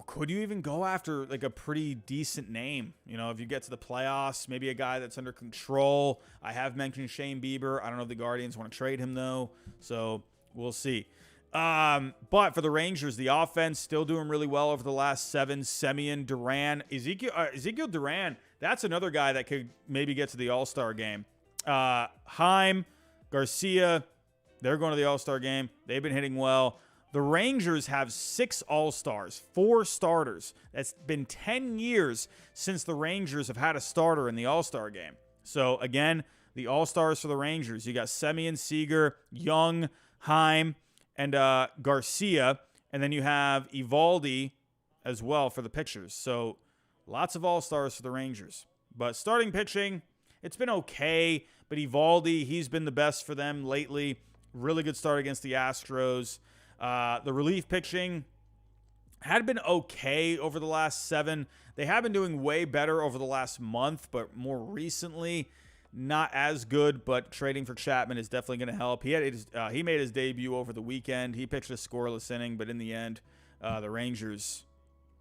Could you even go after like a pretty decent name? You know, if you get to the playoffs, maybe a guy that's under control. I have mentioned Shane Bieber. I don't know if the Guardians want to trade him though, so we'll see. But for the Rangers, the offense still doing really well over the last 7. Semien, Duran, Ezekiel Duran. That's another guy that could maybe get to the All-Star game. Hyde, Garcia, they're going to the All-Star game. They've been hitting well. The Rangers have 6 All-Stars, 4 starters. That's been 10 years since the Rangers have had a starter in the All-Star game. So, again, the All-Stars for the Rangers. You got Semien, Seager, Young, Hyde, and Garcia. And then you have Eovaldi as well for the pitchers. So, lots of All-Stars for the Rangers. But starting pitching, it's been okay. But Eovaldi, he's been the best for them lately. Really good start against the Astros. The relief pitching had been okay over the last 7. They have been doing way better over the last month, but more recently, not as good. But trading for Chapman is definitely going to help. He made his debut over the weekend. He pitched a scoreless inning, but in the end, the Rangers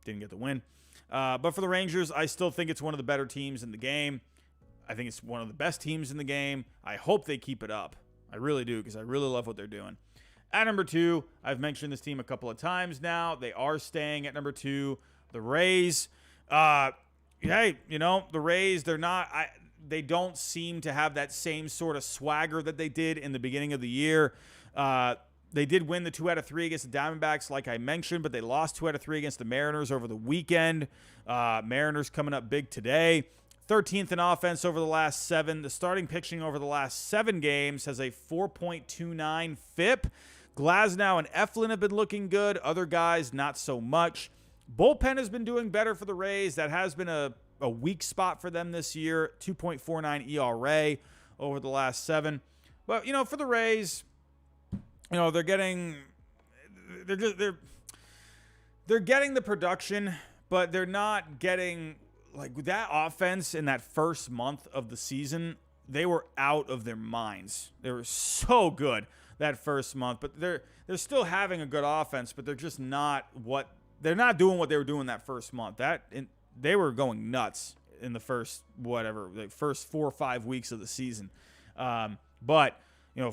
didn't get the win. But for the Rangers, I still think it's one of the better teams in the game. I think it's one of the best teams in the game. I hope they keep it up. I really do, because I really love what they're doing. At number 2, I've mentioned this team a couple of times now. They are staying at number 2. The Rays. The Rays, they don't seem to have that same sort of swagger that they did in the beginning of the year. They did win the 2 out of 3 against the Diamondbacks, like I mentioned, but they lost 2 out of 3 against the Mariners over the weekend. Mariners coming up big today. 13th in offense over the last 7. The starting pitching over the last 7 games has a 4.29 FIP. Glasnow and Eflin have been looking good. Other guys, not so much. Bullpen has been doing better for the Rays. That has been a weak spot for them this year. 2.49 ERA over the last 7. But, for the Rays, they're getting the production, but they're not getting like that offense in that first month of the season. They were out of their minds. They were so good that first month, but they're still having a good offense, but they're just they're not doing what they were doing that first month. They were going nuts in the first first 4 or 5 weeks of the season. But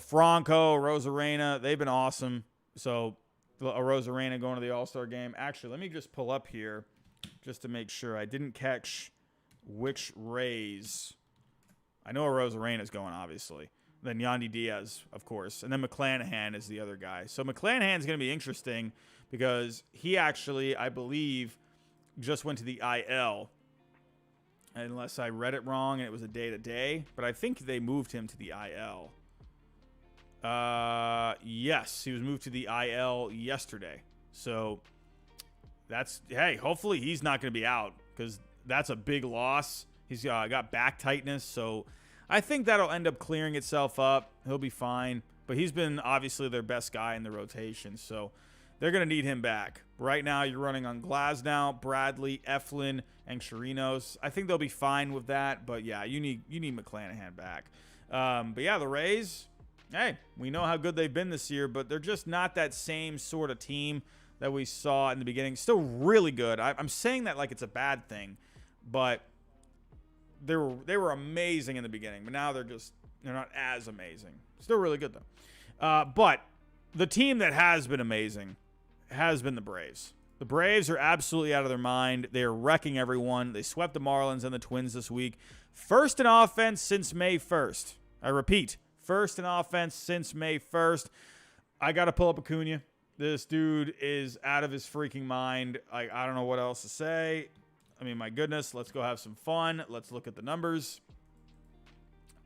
Franco, Rosarena, they've been awesome. So Rosarena going to the All-Star game. Actually, let me just pull up here just to make sure I didn't catch which Rays. I know Rosarena is going, obviously. Then Yandy Diaz, of course. And then McClanahan is the other guy. So McClanahan's going to be interesting because he actually, I believe, just went to the IL. Unless I read it wrong and it was a day-to-day. But I think they moved him to the IL. Yes, he was moved to the IL yesterday. So hopefully he's not going to be out because that's a big loss. He's got back tightness, so I think that'll end up clearing itself up. He'll be fine, but he's been obviously their best guy in the rotation, so they're going to need him back. Right now, you're running on Glasnow, Bradley, Eflin, and Chirinos. I think they'll be fine with that, but yeah, you need McClanahan back. But yeah, the Rays, hey, we know how good they've been this year, but they're just not that same sort of team that we saw in the beginning. Still really good. I'm saying that like it's a bad thing, but they were amazing in the beginning, but now they're not as amazing. Still really good though. But the team that has been amazing has been the Braves. The Braves are absolutely out of their mind. They are wrecking everyone. They swept the Marlins and the Twins this week. First in offense since May 1st. I repeat, first in offense since May 1st. I got to pull up Acuna. This dude is out of his freaking mind. I don't know what else to say. I mean, my goodness, let's go have some fun. Let's look at the numbers.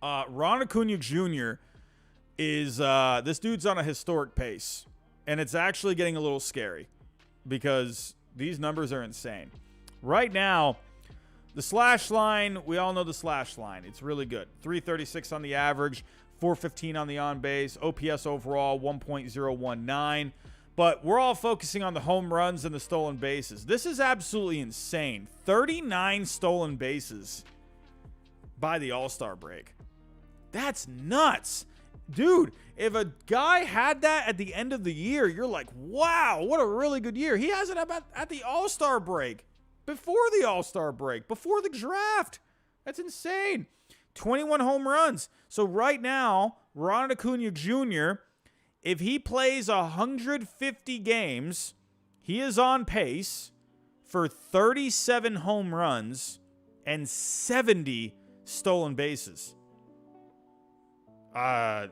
Ron Acuna Jr. is, this dude's on a historic pace. And it's actually getting a little scary because these numbers are insane. Right now, the slash line, we all know the slash line. It's really good. 336 on the average, 415 on the on base, OPS overall, 1.019. But we're all focusing on the home runs and the stolen bases. This is absolutely insane. 39 stolen bases by the All-Star break. That's nuts. Dude, if a guy had that at the end of the year, you're like, wow, what a really good year. He has it at the All-Star break, before the All-Star break, before the draft. That's insane. 21 home runs. So right now, Ron Acuna Jr., if he plays 150 games, he is on pace for 37 home runs and 70 stolen bases. That's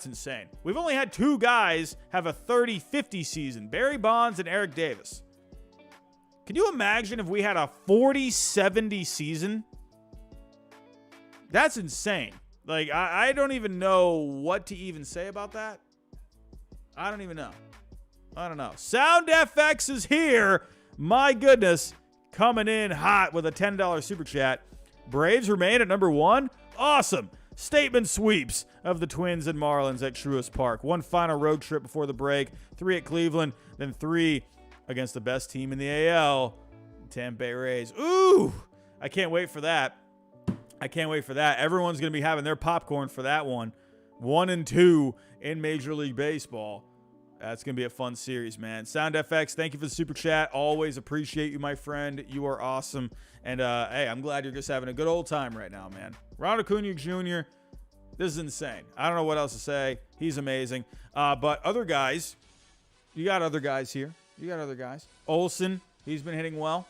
insane. We've only had 2 guys have a 30-50 season, Barry Bonds and Eric Davis. Can you imagine if we had a 40-70 season? That's insane. Like, I don't even know what to even say about that. I don't even know. I don't know. Sound FX is here. My goodness. Coming in hot with a $10 super chat. Braves remain at number 1. Awesome. Statement sweeps of the Twins and Marlins at Truist Park. 1 final road trip before the break. 3 at Cleveland. Then 3 against the best team in the AL. Tampa Bay Rays. Ooh. I can't wait for that. Everyone's going to be having their popcorn for that one. 1 and 2 in Major League Baseball. That's going to be a fun series, man. Sound FX, thank you for the super chat. Always appreciate you, my friend. You are awesome. And, hey, I'm glad you're just having a good old time right now, man. Ron Acuna Jr., this is insane. I don't know what else to say. He's amazing. But other guys, you got other guys here. Olsen, he's been hitting well.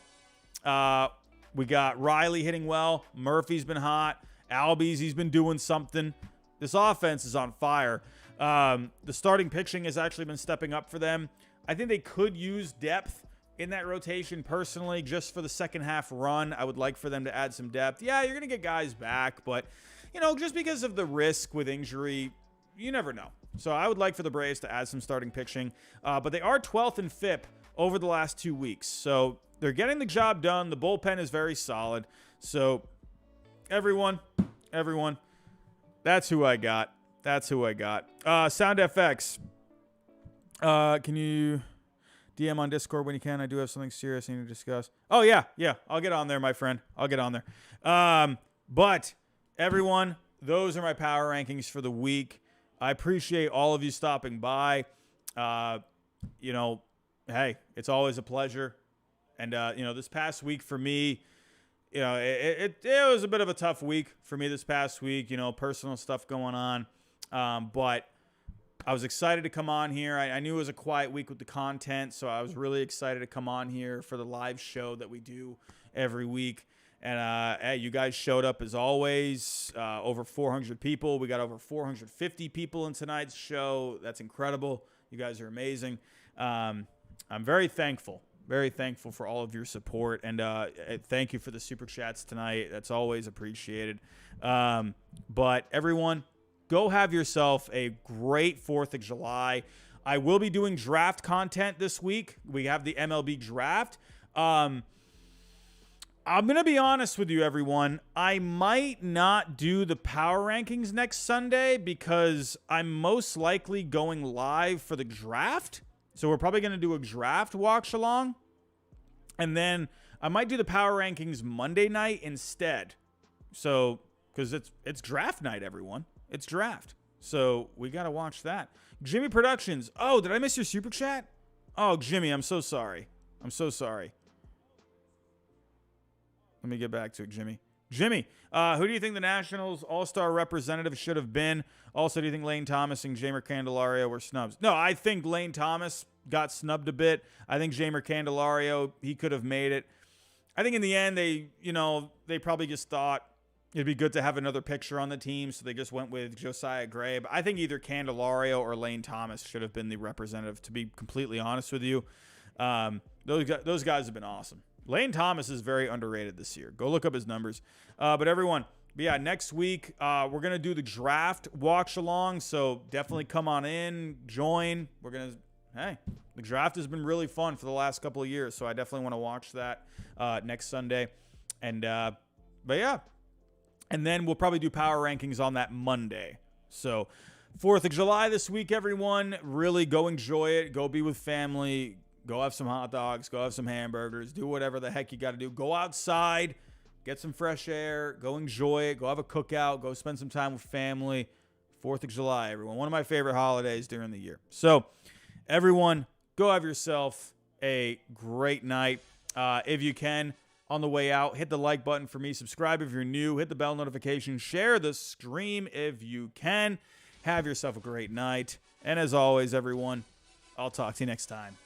We got Riley hitting well. Murphy's been hot. Albies, he's been doing something. This offense is on fire. The starting pitching has actually been stepping up for them. I think they could use depth in that rotation personally, just for the second half run. I would like for them to add some depth. Yeah, you're going to get guys back, but, just because of the risk with injury, you never know. So I would like for the Braves to add some starting pitching. But they are 12th and 5th over the last 2 weeks. So they're getting the job done. The bullpen is very solid. So everyone, that's who I got. Sound FX. Can you DM on Discord when you can? I do have something serious I need to discuss. Oh, yeah. I'll get on there, my friend. I'll get on there. But everyone, those are my power rankings for the week. I appreciate all of you stopping by. Hey, it's always a pleasure. And, this past week for me, it was a bit of a tough week for me this past week, personal stuff going on. But I was excited to come on here. I knew it was a quiet week with the content, so I was really excited to come on here for the live show that we do every week. And, hey, you guys showed up as always, over 400 people. We got over 450 people in tonight's show. That's incredible. You guys are amazing. I'm very thankful for all of your support. And thank you for the super chats tonight. That's always appreciated. But everyone, go have yourself a great 4th of July. I will be doing draft content this week. We have the MLB draft. I'm going to be honest with you, everyone. I might not do the power rankings next Sunday because I'm most likely going live for the draft. So we're probably going to do a draft watch along. And then I might do the power rankings Monday night instead. So, because it's draft night, everyone. It's draft. So we got to watch that. Jimmy Productions. Oh, did I miss your super chat? Oh, Jimmy, I'm so sorry. Let me get back to it, Jimmy. Who do you think the Nationals All-Star representative should have been? Also, do you think Lane Thomas and Jeimer Candelario were snubs? No, I think Lane Thomas got snubbed a bit. I think Jeimer Candelario, he could have made it. I think in the end, they probably just thought it'd be good to have another pitcher on the team, so they just went with Josiah Gray. But I think either Candelario or Lane Thomas should have been the representative, to be completely honest with you. Those guys have been awesome. Lane Thomas is very underrated this year. Go look up his numbers. But everyone, next week, we're going to do the draft watch along. So definitely come on in, join. The draft has been really fun for the last couple of years. So I definitely want to watch that next Sunday. And then we'll probably do power rankings on that Monday. So 4th of July this week, everyone. Really go enjoy it. Go be with family. Go have some hot dogs, go have some hamburgers, do whatever the heck you got to do. Go outside, get some fresh air, go enjoy it, go have a cookout, go spend some time with family. 4th of July, everyone. One of my favorite holidays during the year. So, everyone, go have yourself a great night. If you can, on the way out, hit the like button for me. Subscribe if you're new. Hit the bell notification. Share the stream if you can. Have yourself a great night. And as always, everyone, I'll talk to you next time.